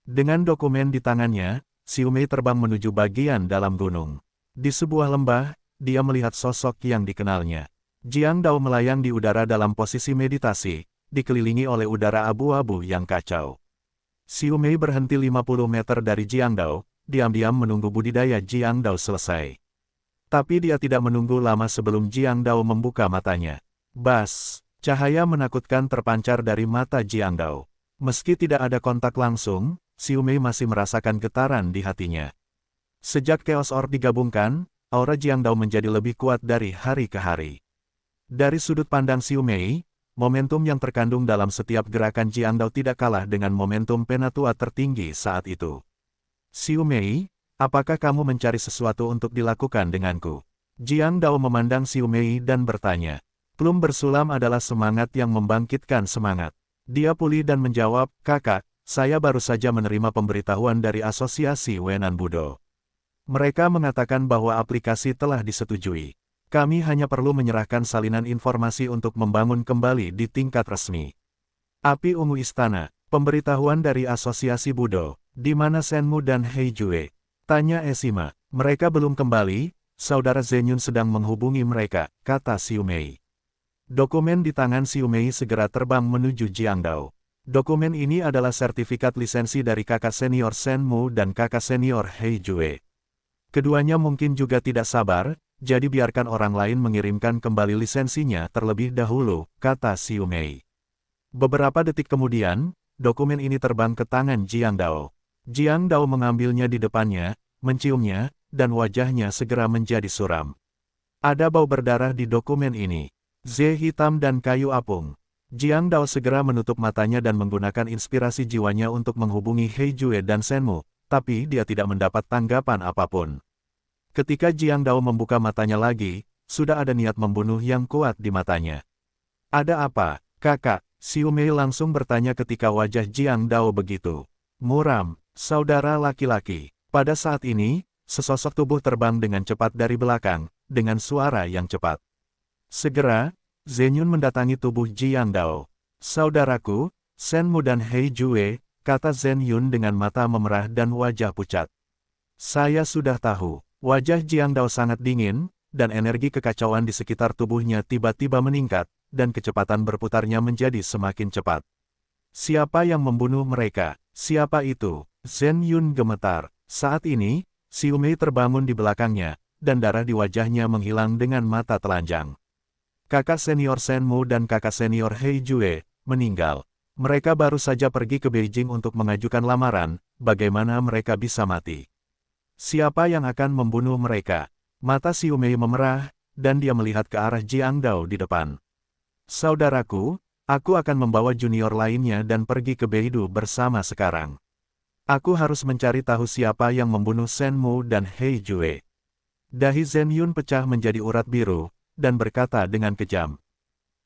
Dengan dokumen di tangannya, Xiu Mei terbang menuju bagian dalam gunung. Di sebuah lembah, dia melihat sosok yang dikenalnya. Jiang Dao melayang di udara dalam posisi meditasi, dikelilingi oleh udara abu-abu yang kacau. Xiu Mei berhenti 50 meter dari Jiang Dao, diam-diam menunggu budidaya Jiang Dao selesai. Tapi dia tidak menunggu lama sebelum Jiang Dao membuka matanya. Bas, cahaya menakutkan terpancar dari mata Jiang Dao. Meski tidak ada kontak langsung, Xiu Mei masih merasakan getaran di hatinya. Sejak Chaos Orb digabungkan, aura Jiang Dao menjadi lebih kuat dari hari ke hari. Dari sudut pandang Xiu Mei, momentum yang terkandung dalam setiap gerakan Jiang Dao tidak kalah dengan momentum penatua tertinggi saat itu. Xiu Mei, apakah kamu mencari sesuatu untuk dilakukan denganku? Jiang Dao memandang Xiu Mei dan bertanya. Plum bersulam adalah semangat yang membangkitkan semangat. Dia pulih dan menjawab, kakak, saya baru saja menerima pemberitahuan dari Asosiasi Wenan Budo. Mereka mengatakan bahwa aplikasi telah disetujui. Kami hanya perlu menyerahkan salinan informasi untuk membangun kembali di tingkat resmi. Api Ungu Istana, pemberitahuan dari Asosiasi Budo, di mana Shenmu dan Heijue? Tanya Esima. Mereka belum kembali, saudara Zenyun sedang menghubungi mereka, kata Xiu Mei. Dokumen di tangan Xiu Mei segera terbang menuju Jiang Dao. Dokumen ini adalah sertifikat lisensi dari kakak senior Shenmu dan kakak senior Heijue. Keduanya mungkin juga tidak sabar, jadi biarkan orang lain mengirimkan kembali lisensinya terlebih dahulu, kata Xiu Mei. Beberapa detik kemudian, dokumen ini terbang ke tangan Jiang Dao. Jiang Dao mengambilnya di depannya, menciumnya, dan wajahnya segera menjadi suram. Ada bau berdarah di dokumen ini. Ze hitam dan kayu apung. Jiang Dao segera menutup matanya dan menggunakan inspirasi jiwanya untuk menghubungi Heijue dan Shenmu, tapi dia tidak mendapat tanggapan apapun. Ketika Jiang Dao membuka matanya lagi, sudah ada niat membunuh yang kuat di matanya. Ada apa, kakak? Xiu Mei langsung bertanya ketika wajah Jiang Dao begitu muram. Saudara laki-laki. Pada saat ini, sesosok tubuh terbang dengan cepat dari belakang, dengan suara yang cepat. Segera, Zenyun mendatangi tubuh Jiang Dao. Saudaraku, Shenmu dan Heijue, kata Zenyun dengan mata memerah dan wajah pucat. Saya sudah tahu. Wajah Jiang Dao sangat dingin, dan energi kekacauan di sekitar tubuhnya tiba-tiba meningkat, dan kecepatan berputarnya menjadi semakin cepat. Siapa yang membunuh mereka? Siapa itu? Zenyun gemetar. Saat ini, Xiu Mei terbangun di belakangnya, dan darah di wajahnya menghilang dengan mata telanjang. Kakak senior Shenmu dan kakak senior Heijue meninggal. Mereka baru saja pergi ke Beijing untuk mengajukan lamaran, bagaimana mereka bisa mati? Siapa yang akan membunuh mereka? Mata Xiu Mei memerah, dan dia melihat ke arah Jiang Dao di depan. Saudaraku, aku akan membawa junior lainnya dan pergi ke Beidou bersama sekarang. Aku harus mencari tahu siapa yang membunuh Shenmu dan Heijue. Dahi Zenyun pecah menjadi urat biru, dan berkata dengan kejam.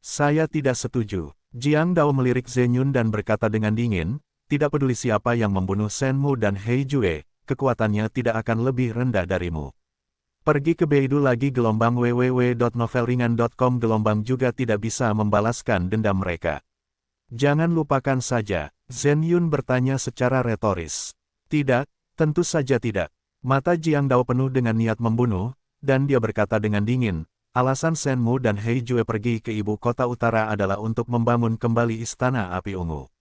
Saya tidak setuju. Jiang Dao melirik Zenyun dan berkata dengan dingin, tidak peduli siapa yang membunuh Shenmu dan Heijue, kekuatannya tidak akan lebih rendah darimu. Pergi ke Beidou lagi gelombang www.novelringan.com gelombang juga tidak bisa membalaskan dendam mereka. Jangan lupakan saja, Zenyun bertanya secara retoris. Tidak, tentu saja tidak. Mata Jiang Dao penuh dengan niat membunuh, dan dia berkata dengan dingin, alasan Shenmu dan Heijue pergi ke ibu kota utara adalah untuk membangun kembali Istana Api Ungu.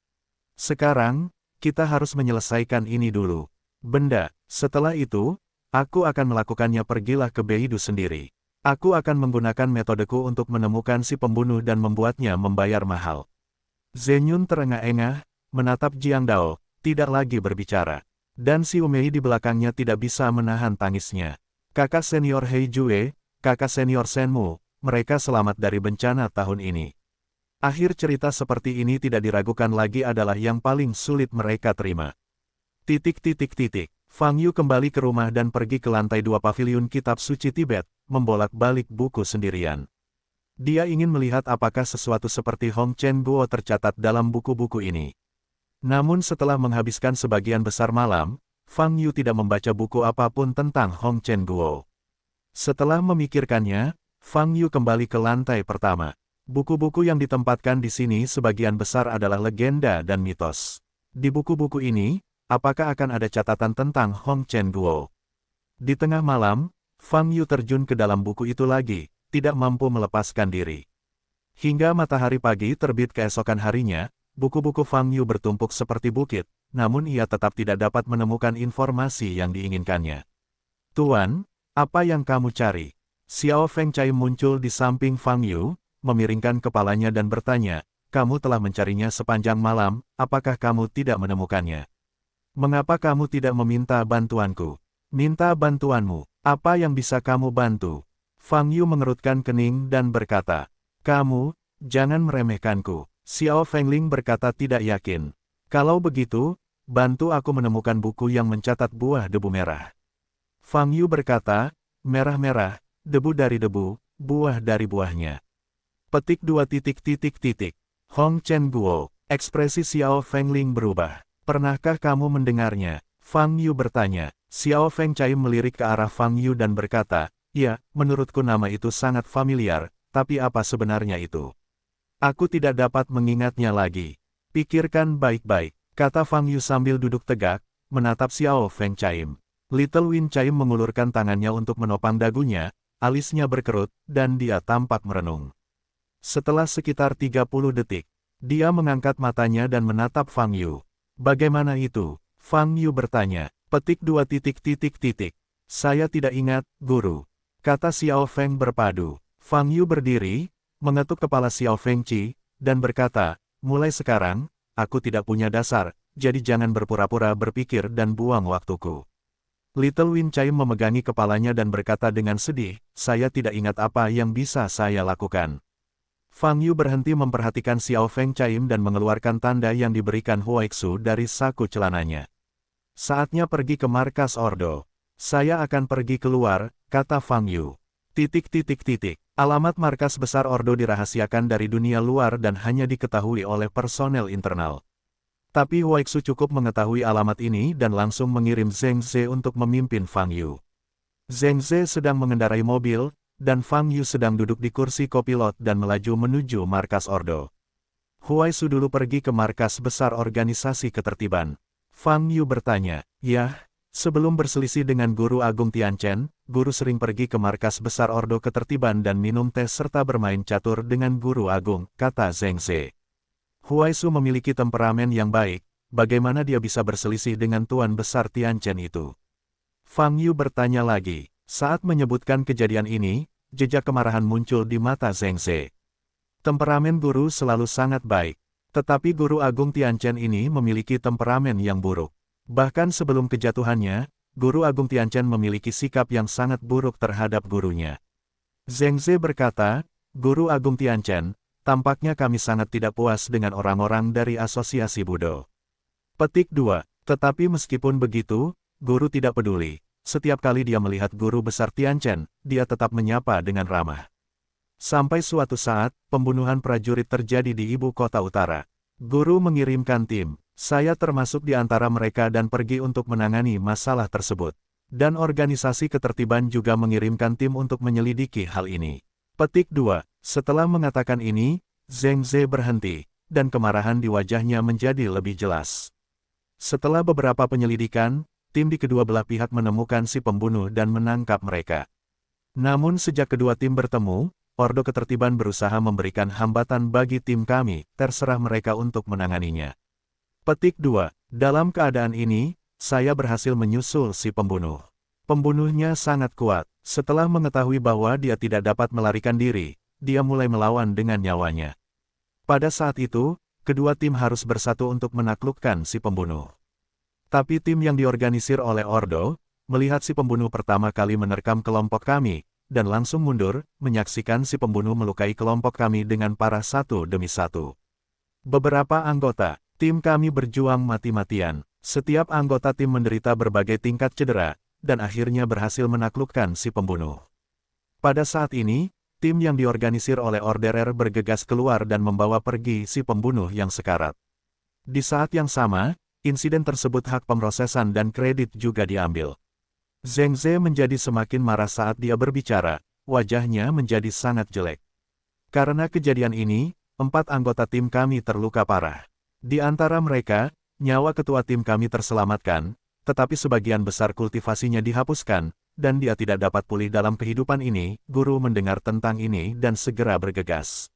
Sekarang, kita harus menyelesaikan ini dulu. Benda, setelah itu, aku akan melakukannya. Pergilah ke Beidou sendiri. Aku akan menggunakan metodeku untuk menemukan si pembunuh dan membuatnya membayar mahal. Zenyun terengah-engah, menatap Jiang Dao, tidak lagi berbicara. Dan Xiu Mei di belakangnya tidak bisa menahan tangisnya. Kakak senior Heijue, kakak senior Shenmu, mereka selamat dari bencana tahun ini. Akhir cerita seperti ini tidak diragukan lagi adalah yang paling sulit mereka terima. Fang Yu kembali ke rumah dan pergi ke lantai 2 paviliun kitab suci Tibet, membolak-balik buku sendirian. Dia ingin melihat apakah sesuatu seperti Hong Chen Guo tercatat dalam buku-buku ini. Namun setelah menghabiskan sebagian besar malam, Fang Yu tidak membaca buku apapun tentang Hong Chen Guo. Setelah memikirkannya, Fang Yu kembali ke lantai pertama. Buku-buku yang ditempatkan di sini sebagian besar adalah legenda dan mitos. Di buku-buku ini, apakah akan ada catatan tentang Hong Chen Guo? Di tengah malam, Fang Yu terjun ke dalam buku itu lagi, tidak mampu melepaskan diri. Hingga matahari pagi terbit keesokan harinya, buku-buku Fang Yu bertumpuk seperti bukit, namun ia tetap tidak dapat menemukan informasi yang diinginkannya. Tuan, apa yang kamu cari? Xiao Fengcai muncul di samping Fang Yu, memiringkan kepalanya dan bertanya, kamu telah mencarinya sepanjang malam, apakah kamu tidak menemukannya? Mengapa kamu tidak meminta bantuanku? Minta bantuanmu, apa yang bisa kamu bantu? Fang Yu mengerutkan kening dan berkata, kamu, jangan meremehkanku. Xiao Fengling berkata tidak yakin. Kalau begitu, bantu aku menemukan buku yang mencatat buah debu merah. Fang Yu berkata, merah-merah, debu dari debu, buah dari buahnya. Petik 2. Hong Chen Guo, ekspresi Xiao Fengling berubah. Pernahkah kamu mendengarnya? Fang Yu bertanya. Xiao Fengcai melirik ke arah Fang Yu dan berkata, ya, menurutku nama itu sangat familiar, tapi apa sebenarnya itu? Aku tidak dapat mengingatnya lagi. Pikirkan baik-baik, kata Fang Yu sambil duduk tegak, menatap Xiao Fengcai. Little Win Chai mengulurkan tangannya untuk menopang dagunya, alisnya berkerut, dan dia tampak merenung. Setelah sekitar 30 detik, dia mengangkat matanya dan menatap Fang Yu. Bagaimana itu? Fang Yu bertanya. Petik 2. Saya tidak ingat, guru. Kata Xiao Feng berpadu. Fang Yu berdiri, mengetuk kepala Xiao Fengci, dan berkata, mulai sekarang, aku tidak punya dasar, jadi jangan berpura-pura berpikir dan buang waktuku. Little Win Chai memegangi kepalanya dan berkata dengan sedih, saya tidak ingat apa yang bisa saya lakukan. Fang Yu berhenti memperhatikan Xiao Fengcai dan mengeluarkan tanda yang diberikan Huaixu dari saku celananya. Saatnya pergi ke markas Ordo. Saya akan pergi keluar, kata Fang Yu. Alamat markas besar Ordo dirahasiakan dari dunia luar dan hanya diketahui oleh personel internal. Tapi Huaixu cukup mengetahui alamat ini dan langsung mengirim Zheng Ze untuk memimpin Fang Yu. Zheng Ze sedang mengendarai mobil, dan Fang Yu sedang duduk di kursi kopilot dan melaju menuju markas Ordo. Huaixu dulu pergi ke markas besar organisasi ketertiban. Fang Yu bertanya, ya, sebelum berselisih dengan Guru Agung Tianchen, Guru sering pergi ke markas besar Ordo Ketertiban dan minum teh serta bermain catur dengan Guru Agung, kata Zheng Ze. Huaixu memiliki temperamen yang baik, bagaimana dia bisa berselisih dengan Tuan Besar Tianchen itu? Fang Yu bertanya lagi. Saat menyebutkan kejadian ini, jejak kemarahan muncul di mata Zheng Ze. Temperamen guru selalu sangat baik. Tetapi Guru Agung Tianchen ini memiliki temperamen yang buruk. Bahkan sebelum kejatuhannya, Guru Agung Tianchen memiliki sikap yang sangat buruk terhadap gurunya. Zheng Ze berkata, Guru Agung Tianchen, tampaknya kami sangat tidak puas dengan orang-orang dari asosiasi Budo. Petik 2. Tetapi meskipun begitu, guru tidak peduli. Setiap kali dia melihat Guru Besar Tianchen, dia tetap menyapa dengan ramah. Sampai suatu saat, pembunuhan prajurit terjadi di ibu kota utara. Guru mengirimkan tim. Saya termasuk di antara mereka dan pergi untuk menangani masalah tersebut. Dan organisasi ketertiban juga mengirimkan tim untuk menyelidiki hal ini. Petik 2. Setelah mengatakan ini, Zheng Ze berhenti, dan kemarahan di wajahnya menjadi lebih jelas. Setelah beberapa penyelidikan, tim di kedua belah pihak menemukan si pembunuh dan menangkap mereka. Namun sejak kedua tim bertemu, Ordo Ketertiban berusaha memberikan hambatan bagi tim kami, terserah mereka untuk menanganinya. Petik 2. Dalam keadaan ini, saya berhasil menyusul si pembunuh. Pembunuhnya sangat kuat. Setelah mengetahui bahwa dia tidak dapat melarikan diri, dia mulai melawan dengan nyawanya. Pada saat itu, kedua tim harus bersatu untuk menaklukkan si pembunuh. Tapi tim yang diorganisir oleh Ordo, melihat si pembunuh pertama kali menerkam kelompok kami, dan langsung mundur, menyaksikan si pembunuh melukai kelompok kami dengan parah satu demi satu. Beberapa anggota tim kami berjuang mati-matian. Setiap anggota tim menderita berbagai tingkat cedera, dan akhirnya berhasil menaklukkan si pembunuh. Pada saat ini, tim yang diorganisir oleh Orderer bergegas keluar dan membawa pergi si pembunuh yang sekarat. Di saat yang sama, insiden tersebut hak pemrosesan dan kredit juga diambil. Zheng Ze menjadi semakin marah saat dia berbicara, wajahnya menjadi sangat jelek. Karena kejadian ini, 4 anggota tim kami terluka parah. Di antara mereka, nyawa ketua tim kami terselamatkan, tetapi sebagian besar kultivasinya dihapuskan, dan dia tidak dapat pulih dalam kehidupan ini. Guru mendengar tentang ini dan segera bergegas.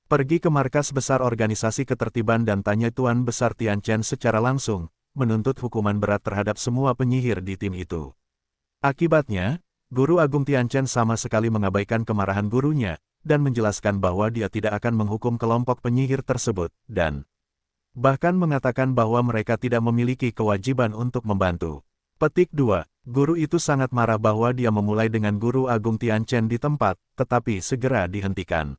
Pergi ke markas besar organisasi ketertiban dan tanya Tuan Besar Tian Chen secara langsung, menuntut hukuman berat terhadap semua penyihir di tim itu. Akibatnya, Guru Agung Tian Chen sama sekali mengabaikan kemarahan gurunya, dan menjelaskan bahwa dia tidak akan menghukum kelompok penyihir tersebut, dan bahkan mengatakan bahwa mereka tidak memiliki kewajiban untuk membantu. Petik 2. Guru itu sangat marah bahwa dia memulai dengan Guru Agung Tian Chen di tempat, tetapi segera dihentikan.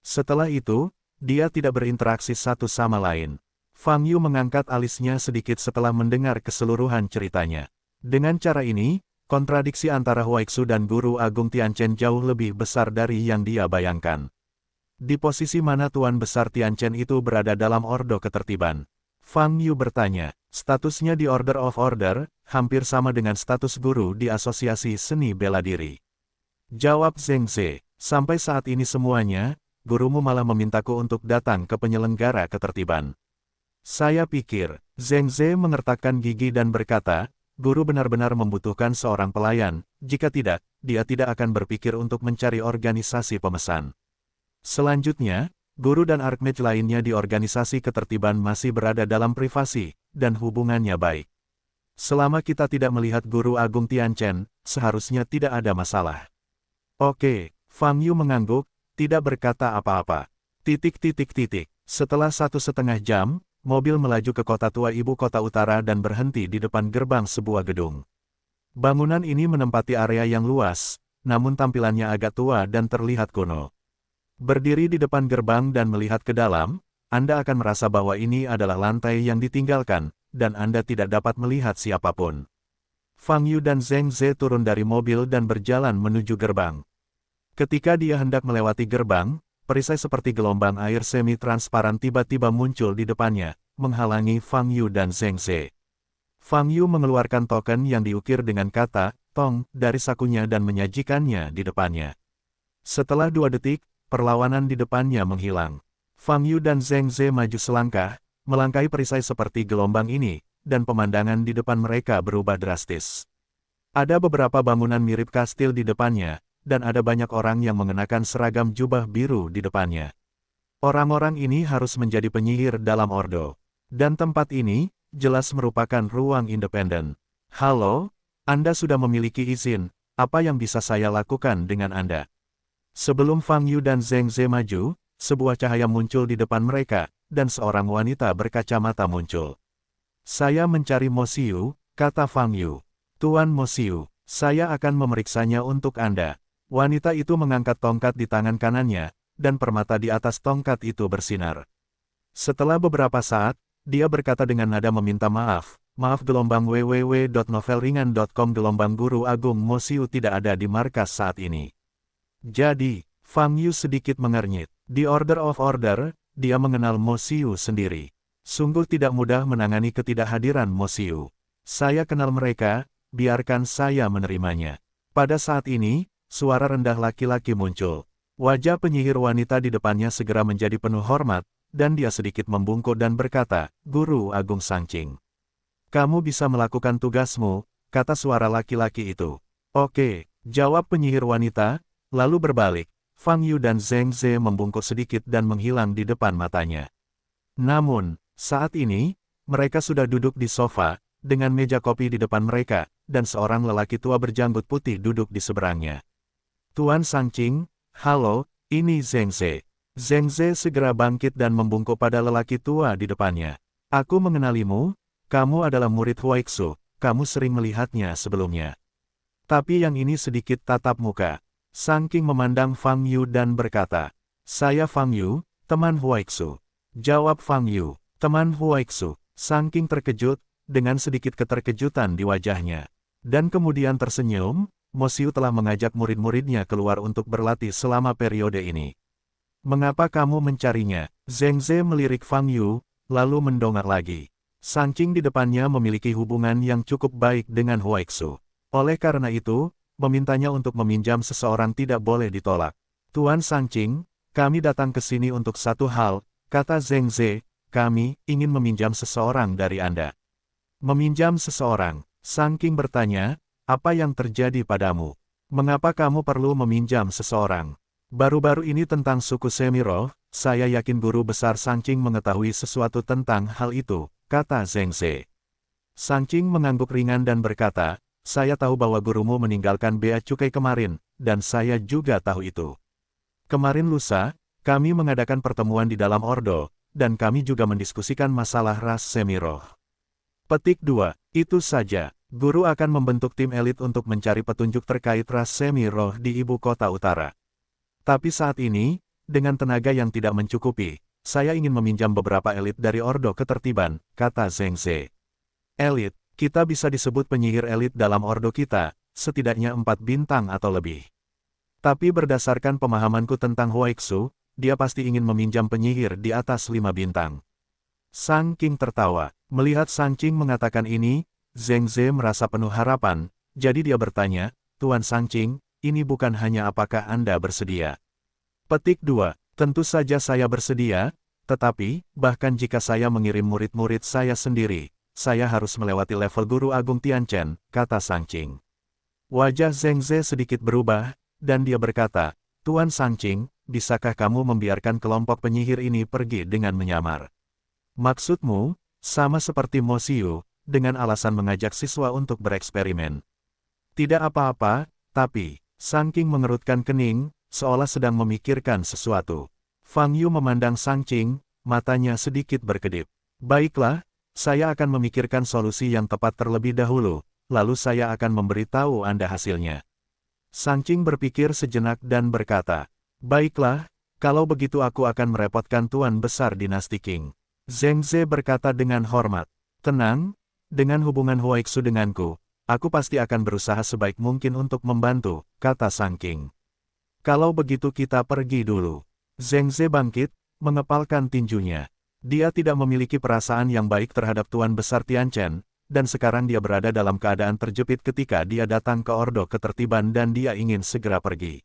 Setelah itu, dia tidak berinteraksi satu sama lain. Fang Yu mengangkat alisnya sedikit setelah mendengar keseluruhan ceritanya. Dengan cara ini, kontradiksi antara Huaixu dan Guru Agung Tian Chen jauh lebih besar dari yang dia bayangkan. Di posisi mana Tuan Besar Tian Chen itu berada dalam ordo ketertiban? Fang Yu bertanya. Statusnya di Order of Order, hampir sama dengan status guru di Asosiasi Seni Bela Diri. Jawab Zheng Ze. Sampai saat ini semuanya, gurumu malah memintaku untuk datang ke penyelenggara ketertiban. Saya pikir, Zheng Ze mengertakkan gigi dan berkata, guru benar-benar membutuhkan seorang pelayan, jika tidak, dia tidak akan berpikir untuk mencari organisasi pemesan. Selanjutnya, guru dan arkmage lainnya di organisasi ketertiban masih berada dalam privasi, dan hubungannya baik. Selama kita tidak melihat Guru Agung Tian Chen, seharusnya tidak ada masalah. Oke, Fang Yu mengangguk, tidak berkata apa-apa. Setelah 1,5 jam, mobil melaju ke kota tua ibu kota utara dan berhenti di depan gerbang sebuah gedung. Bangunan ini menempati area yang luas, namun tampilannya agak tua dan terlihat kuno. Berdiri di depan gerbang dan melihat ke dalam, Anda akan merasa bahwa ini adalah lantai yang ditinggalkan, dan Anda tidak dapat melihat siapapun. Fang Yu dan Zheng Ze turun dari mobil dan berjalan menuju gerbang. Ketika dia hendak melewati gerbang, perisai seperti gelombang air semi-transparan tiba-tiba muncul di depannya, menghalangi Fang Yu dan Zheng Ze. Fang Yu mengeluarkan token yang diukir dengan kata, Tong, dari sakunya dan menyajikannya di depannya. Setelah 2 detik, perlawanan di depannya menghilang. Fang Yu dan Zheng Ze maju selangkah, melangkahi perisai seperti gelombang ini, dan pemandangan di depan mereka berubah drastis. Ada beberapa bangunan mirip kastil di depannya, dan ada banyak orang yang mengenakan seragam jubah biru di depannya. Orang-orang ini harus menjadi penyihir dalam ordo. Dan tempat ini, jelas merupakan ruang independen. Halo, Anda sudah memiliki izin, apa yang bisa saya lakukan dengan Anda? Sebelum Fang Yu dan Zheng Ze maju, sebuah cahaya muncul di depan mereka, dan seorang wanita berkacamata muncul. Saya mencari Mo Xiu, kata Fang Yu. Tuan Mo Xiu, saya akan memeriksanya untuk Anda. Wanita itu mengangkat tongkat di tangan kanannya, dan permata di atas tongkat itu bersinar. Setelah beberapa saat, dia berkata dengan nada meminta maaf, maaf gelombang www.novelringan.com gelombang Guru Agung Mo Xiu tidak ada di markas saat ini. Jadi, Fang Yu sedikit mengernyit. Di Order of Order, dia mengenal Mo Xiu sendiri. Sungguh tidak mudah menangani ketidakhadiran Mo Xiu. Saya kenal mereka, biarkan saya menerimanya. Pada saat ini, suara rendah laki-laki muncul. Wajah penyihir wanita di depannya segera menjadi penuh hormat, dan dia sedikit membungkuk dan berkata, Guru Agung Sangqing. Kamu bisa melakukan tugasmu, kata suara laki-laki itu. Oke, jawab penyihir wanita, lalu berbalik. Fang Yu dan Zheng Ze membungkuk sedikit dan menghilang di depan matanya. Namun, saat ini, mereka sudah duduk di sofa, dengan meja kopi di depan mereka, dan seorang lelaki tua berjanggut putih duduk di seberangnya. Tuan Sangqing, halo, ini Zheng Ze. Zheng Ze segera bangkit dan membungkuk pada lelaki tua di depannya. Aku mengenalimu, kamu adalah murid Huaixu, kamu sering melihatnya sebelumnya. Tapi yang ini sedikit tatap muka. Sangqing memandang Fang Yu dan berkata, saya Fang Yu, teman Huaixu. Jawab Fang Yu, teman Huaixu. Sangqing terkejut, dengan sedikit keterkejutan di wajahnya. Dan kemudian tersenyum, Mo Xiu telah mengajak murid-muridnya keluar untuk berlatih selama periode ini. Mengapa kamu mencarinya? Zheng Ze melirik Fang Yu, lalu mendongak lagi. Sanqing di depannya memiliki hubungan yang cukup baik dengan Huaixu. Oleh karena itu, memintanya untuk meminjam seseorang tidak boleh ditolak. Tuan Sanqing, kami datang ke sini untuk satu hal, kata Zheng Ze, kami ingin meminjam seseorang dari Anda. Meminjam seseorang, Sanqing bertanya, apa yang terjadi padamu? Mengapa kamu perlu meminjam seseorang? Baru-baru ini tentang suku Semiroh, saya yakin guru besar Sanqing mengetahui sesuatu tentang hal itu, kata Zheng Ze. Sanqing mengangguk ringan dan berkata, saya tahu bahwa gurumu meninggalkan bea cukai kemarin, dan saya juga tahu itu. Kemarin lusa, kami mengadakan pertemuan di dalam Ordo, dan kami juga mendiskusikan masalah ras Semiroh. Petik 2. Itu saja, guru akan membentuk tim elit untuk mencari petunjuk terkait ras Semiroh di ibu kota utara. Tapi saat ini, dengan tenaga yang tidak mencukupi, saya ingin meminjam beberapa elit dari Ordo Ketertiban, kata Zheng Ze. Elit, kita bisa disebut penyihir elit dalam Ordo kita, setidaknya 4 bintang atau lebih. Tapi berdasarkan pemahamanku tentang Huaixu, dia pasti ingin meminjam penyihir di atas 5 bintang. Sanqing tertawa. Melihat Sanqing mengatakan ini, Zheng Ze merasa penuh harapan, jadi dia bertanya, Tuan Sanqing, ini bukan hanya apakah Anda bersedia. Petik 2. Tentu saja saya bersedia, tetapi, bahkan jika saya mengirim murid-murid saya sendiri, saya harus melewati level Guru Agung Tianchen, kata Sanqing. Wajah Zheng Ze sedikit berubah, dan dia berkata, Tuan Sanqing, bisakah kamu membiarkan kelompok penyihir ini pergi dengan menyamar? Maksudmu, sama seperti Mo Xiu, dengan alasan mengajak siswa untuk bereksperimen. Tidak apa-apa, tapi, Sanqing mengerutkan kening, seolah sedang memikirkan sesuatu. Fang Yu memandang Sanqing, matanya sedikit berkedip. Baiklah, saya akan memikirkan solusi yang tepat terlebih dahulu, lalu saya akan memberitahu Anda hasilnya. Sanqing berpikir sejenak dan berkata, baiklah, kalau begitu aku akan merepotkan Tuan Besar Dinasti Qing. Zheng Ze berkata dengan hormat, tenang, dengan hubungan Huaixu denganku, aku pasti akan berusaha sebaik mungkin untuk membantu, kata Sanqing. Kalau begitu kita pergi dulu. Zheng Ze bangkit, mengepalkan tinjunya. Dia tidak memiliki perasaan yang baik terhadap Tuan Besar Tianchen, dan sekarang dia berada dalam keadaan terjepit ketika dia datang ke Ordo Ketertiban dan dia ingin segera pergi.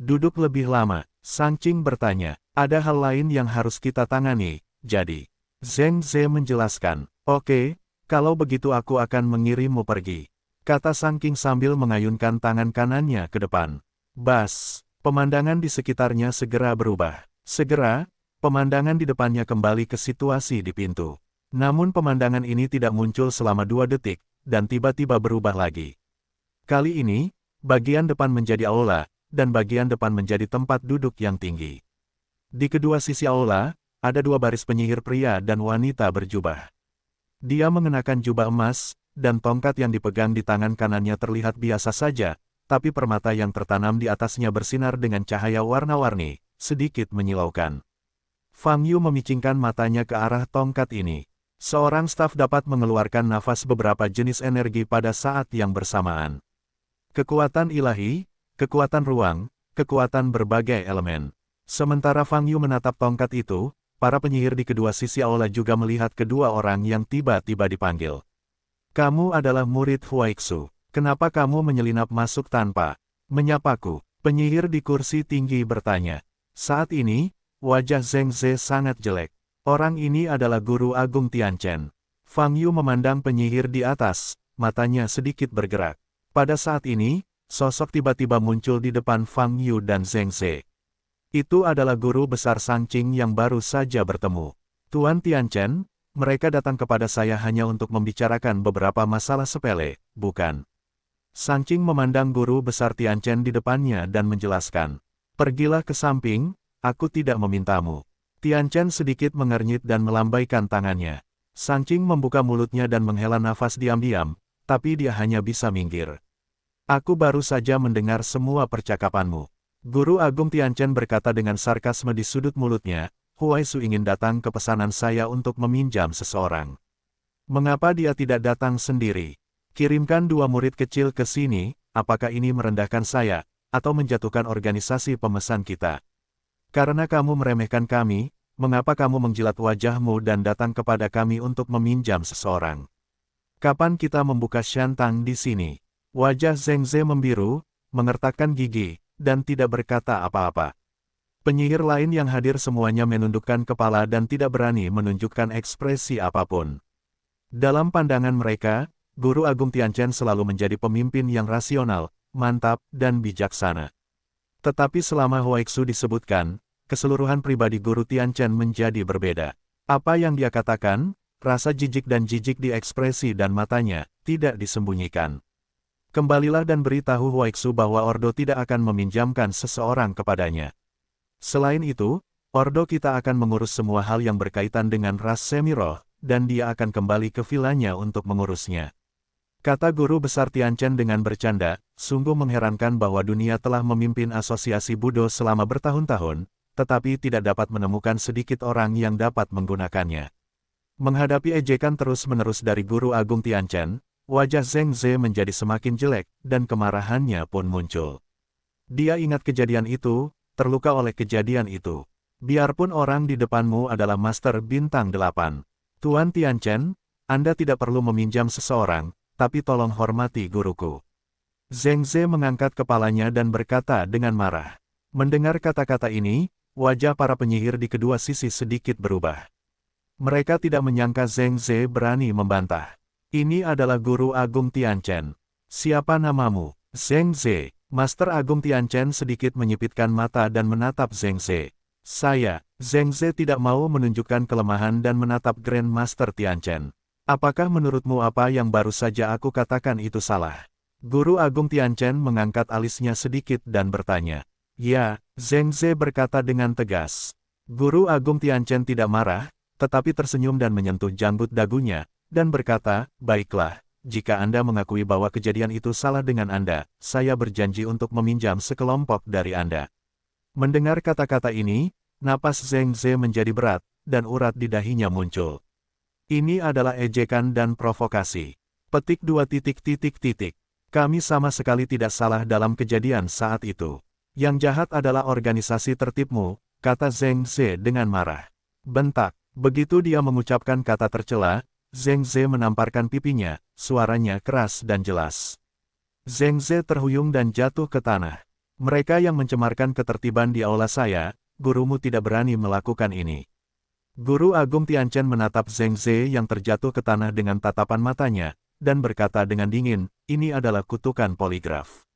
Duduk lebih lama, Sanqing bertanya, ada hal lain yang harus kita tangani, jadi. Zheng Ze menjelaskan, oke, kalau begitu aku akan mengirimmu pergi, kata Sanqing sambil mengayunkan tangan kanannya ke depan. Bas, pemandangan di sekitarnya segera berubah. Segera, pemandangan di depannya kembali ke situasi di pintu. Namun pemandangan ini tidak muncul selama 2 detik, dan tiba-tiba berubah lagi. Kali ini, bagian depan menjadi aula, dan bagian depan menjadi tempat duduk yang tinggi. Di kedua sisi aula, ada 2 baris penyihir pria dan wanita berjubah. Dia mengenakan jubah emas, dan tongkat yang dipegang di tangan kanannya terlihat biasa saja, tapi permata yang tertanam di atasnya bersinar dengan cahaya warna-warni, sedikit menyilaukan. Fang Yu memicingkan matanya ke arah tongkat ini. Seorang staf dapat mengeluarkan nafas beberapa jenis energi pada saat yang bersamaan. Kekuatan ilahi, kekuatan ruang, kekuatan berbagai elemen. Sementara Fang Yu menatap tongkat itu, para penyihir di kedua sisi aula juga melihat kedua orang yang tiba-tiba dipanggil. Kamu adalah murid Huaixu. Kenapa kamu menyelinap masuk tanpa menyapaku? Penyihir di kursi tinggi bertanya. Saat ini, wajah Zheng Ze sangat jelek. Orang ini adalah Guru Agung Tianchen. Fang Yu memandang penyihir di atas, matanya sedikit bergerak. Pada saat ini, sosok tiba-tiba muncul di depan Fang Yu dan Zheng Ze. Itu adalah guru besar Sanqing yang baru saja bertemu. Tuan Tianchen, mereka datang kepada saya hanya untuk membicarakan beberapa masalah sepele, bukan? Sanqing memandang guru besar Tianchen di depannya dan menjelaskan. Pergilah ke samping, aku tidak memintamu. Tianchen sedikit mengernyit dan melambaikan tangannya. Sanqing membuka mulutnya dan menghela nafas diam-diam, tapi dia hanya bisa minggir. Aku baru saja mendengar semua percakapanmu. Guru Agung Tianchen berkata dengan sarkasme di sudut mulutnya, Huaixu ingin datang ke pesanan saya untuk meminjam seseorang. Mengapa dia tidak datang sendiri? Kirimkan 2 murid kecil ke sini, apakah ini merendahkan saya, atau menjatuhkan organisasi pemesan kita? Karena kamu meremehkan kami, mengapa kamu menjilat wajahmu dan datang kepada kami untuk meminjam seseorang? Kapan kita membuka Shantang di sini? Wajah Zheng Ze membiru, mengertakkan gigi, dan tidak berkata apa-apa. Penyihir lain yang hadir semuanya menundukkan kepala dan tidak berani menunjukkan ekspresi apapun. Dalam pandangan mereka, Guru Agung Tianchen selalu menjadi pemimpin yang rasional, mantap, dan bijaksana. Tetapi selama Huaixu disebutkan, keseluruhan pribadi Guru Tianchen menjadi berbeda. Apa yang dia katakan, rasa jijik di ekspresi dan matanya, tidak disembunyikan. Kembalilah dan beritahu Huaixu bahwa Ordo tidak akan meminjamkan seseorang kepadanya. Selain itu, Ordo kita akan mengurus semua hal yang berkaitan dengan ras Semiroh, dan dia akan kembali ke vilanya untuk mengurusnya. Kata Guru Besar Tianchen dengan bercanda, sungguh mengherankan bahwa dunia telah memimpin asosiasi Budo selama bertahun-tahun, tetapi tidak dapat menemukan sedikit orang yang dapat menggunakannya. Menghadapi ejekan terus-menerus dari Guru Agung Tianchen, wajah Zheng Ze menjadi semakin jelek, dan kemarahannya pun muncul. Dia ingat kejadian itu, terluka oleh kejadian itu. Biarpun orang di depanmu adalah Master Bintang 8. Tuan Tianchen, Anda tidak perlu meminjam seseorang, tapi tolong hormati guruku. Zheng Ze mengangkat kepalanya dan berkata dengan marah. Mendengar kata-kata ini, wajah para penyihir di kedua sisi sedikit berubah. Mereka tidak menyangka Zheng Ze berani membantah. Ini adalah Guru Agung Tianchen. Siapa namamu? Zheng Ze. Master Agung Tianchen sedikit menyipitkan mata dan menatap Zheng Ze. Zheng Ze tidak mau menunjukkan kelemahan dan menatap Grand Master Tianchen. Apakah menurutmu apa yang baru saja aku katakan itu salah? Guru Agung Tianchen mengangkat alisnya sedikit dan bertanya. Ya, Zheng Ze berkata dengan tegas. Guru Agung Tianchen tidak marah, tetapi tersenyum dan menyentuh janggut dagunya, dan berkata, baiklah. Jika Anda mengakui bahwa kejadian itu salah dengan Anda, saya berjanji untuk meminjam sekelompok dari Anda. Mendengar kata-kata ini, napas Zheng Ze menjadi berat, dan urat di dahinya muncul. Ini adalah ejekan dan provokasi. Petik 2. Kami sama sekali tidak salah dalam kejadian saat itu. Yang jahat adalah organisasi tertibmu, kata Zheng Ze dengan marah. Bentak. Begitu dia mengucapkan kata tercela, Zheng Ze menamparkan pipinya, suaranya keras dan jelas. Zheng Ze terhuyung dan jatuh ke tanah. Mereka yang mencemarkan ketertiban di aula saya, gurumu tidak berani melakukan ini. Guru Agung Tianchen menatap Zheng Ze yang terjatuh ke tanah dengan tatapan matanya, dan berkata dengan dingin, ini adalah kutukan poligraf.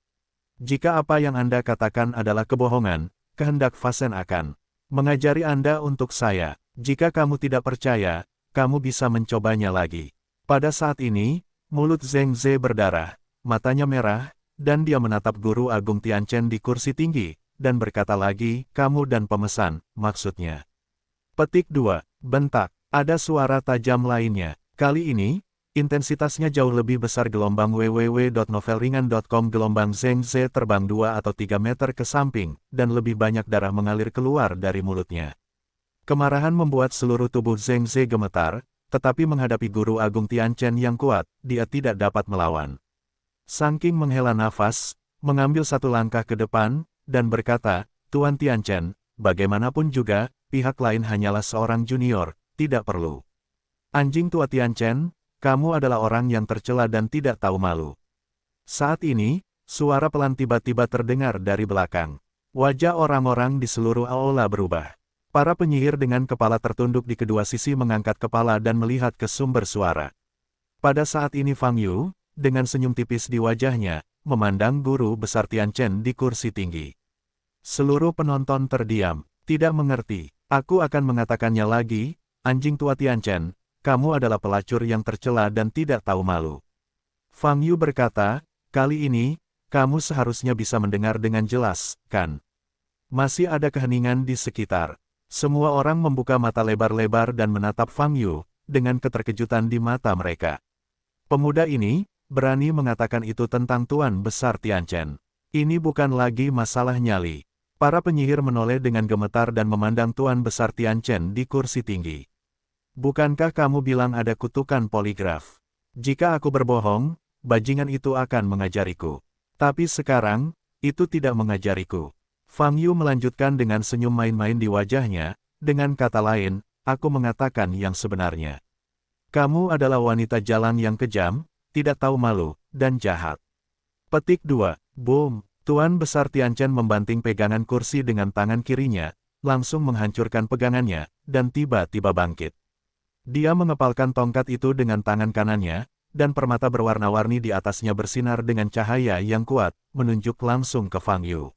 Jika apa yang Anda katakan adalah kebohongan, kehendak Fasen akan mengajari Anda untuk saya. Jika kamu tidak percaya, kamu bisa mencobanya lagi. Pada saat ini, mulut Zheng Ze berdarah, matanya merah, dan dia menatap Guru Agung Tianchen di kursi tinggi, dan berkata lagi, kamu dan pemesan, maksudnya. Petik 2. Bentak. Ada suara tajam lainnya. Kali ini, intensitasnya jauh lebih besar. Gelombang www.novelringan.com. Gelombang Zheng Ze terbang 2 atau 3 meter ke samping, dan lebih banyak darah mengalir keluar dari mulutnya. Kemarahan membuat seluruh tubuh Zheng Ze gemetar, tetapi menghadapi Guru Agung Tianchen yang kuat, dia tidak dapat melawan. Saking menghela nafas, mengambil satu langkah ke depan, dan berkata, Tuan Tianchen, bagaimanapun juga, pihak lain hanyalah seorang junior, tidak perlu. Anjing tua Tianchen, kamu adalah orang yang tercela dan tidak tahu malu. Saat ini, suara pelan tiba-tiba terdengar dari belakang. Wajah orang-orang di seluruh aula berubah. Para penyihir dengan kepala tertunduk di kedua sisi mengangkat kepala dan melihat ke sumber suara. Pada saat ini Fang Yu, dengan senyum tipis di wajahnya, memandang Guru Besar Tianchen di kursi tinggi. Seluruh penonton terdiam, tidak mengerti. Aku akan mengatakannya lagi, anjing tua Tianchen, kamu adalah pelacur yang tercela dan tidak tahu malu. Fang Yu berkata, kali ini, kamu seharusnya bisa mendengar dengan jelas, kan? Masih ada keheningan di sekitar. Semua orang membuka mata lebar-lebar dan menatap Fang Yu, dengan keterkejutan di mata mereka. Pemuda ini, berani mengatakan itu tentang Tuan Besar Tianchen. Ini bukan lagi masalah nyali. Para penyihir menoleh dengan gemetar dan memandang Tuan Besar Tianchen di kursi tinggi. Bukankah kamu bilang ada kutukan poligraf? Jika aku berbohong, bajingan itu akan mengajariku. Tapi sekarang, itu tidak mengajariku. Fang Yu melanjutkan dengan senyum main-main di wajahnya, Dengan kata lain, aku mengatakan yang sebenarnya. Kamu adalah wanita jalan yang kejam, tidak tahu malu, dan jahat. Petik 2. Boom! Tuan Besar Tianchen membanting pegangan kursi dengan tangan kirinya, langsung menghancurkan pegangannya, dan tiba-tiba bangkit. Dia mengepalkan tongkat itu dengan tangan kanannya, dan permata berwarna-warni di atasnya bersinar dengan cahaya yang kuat, menunjuk langsung ke Fang Yu.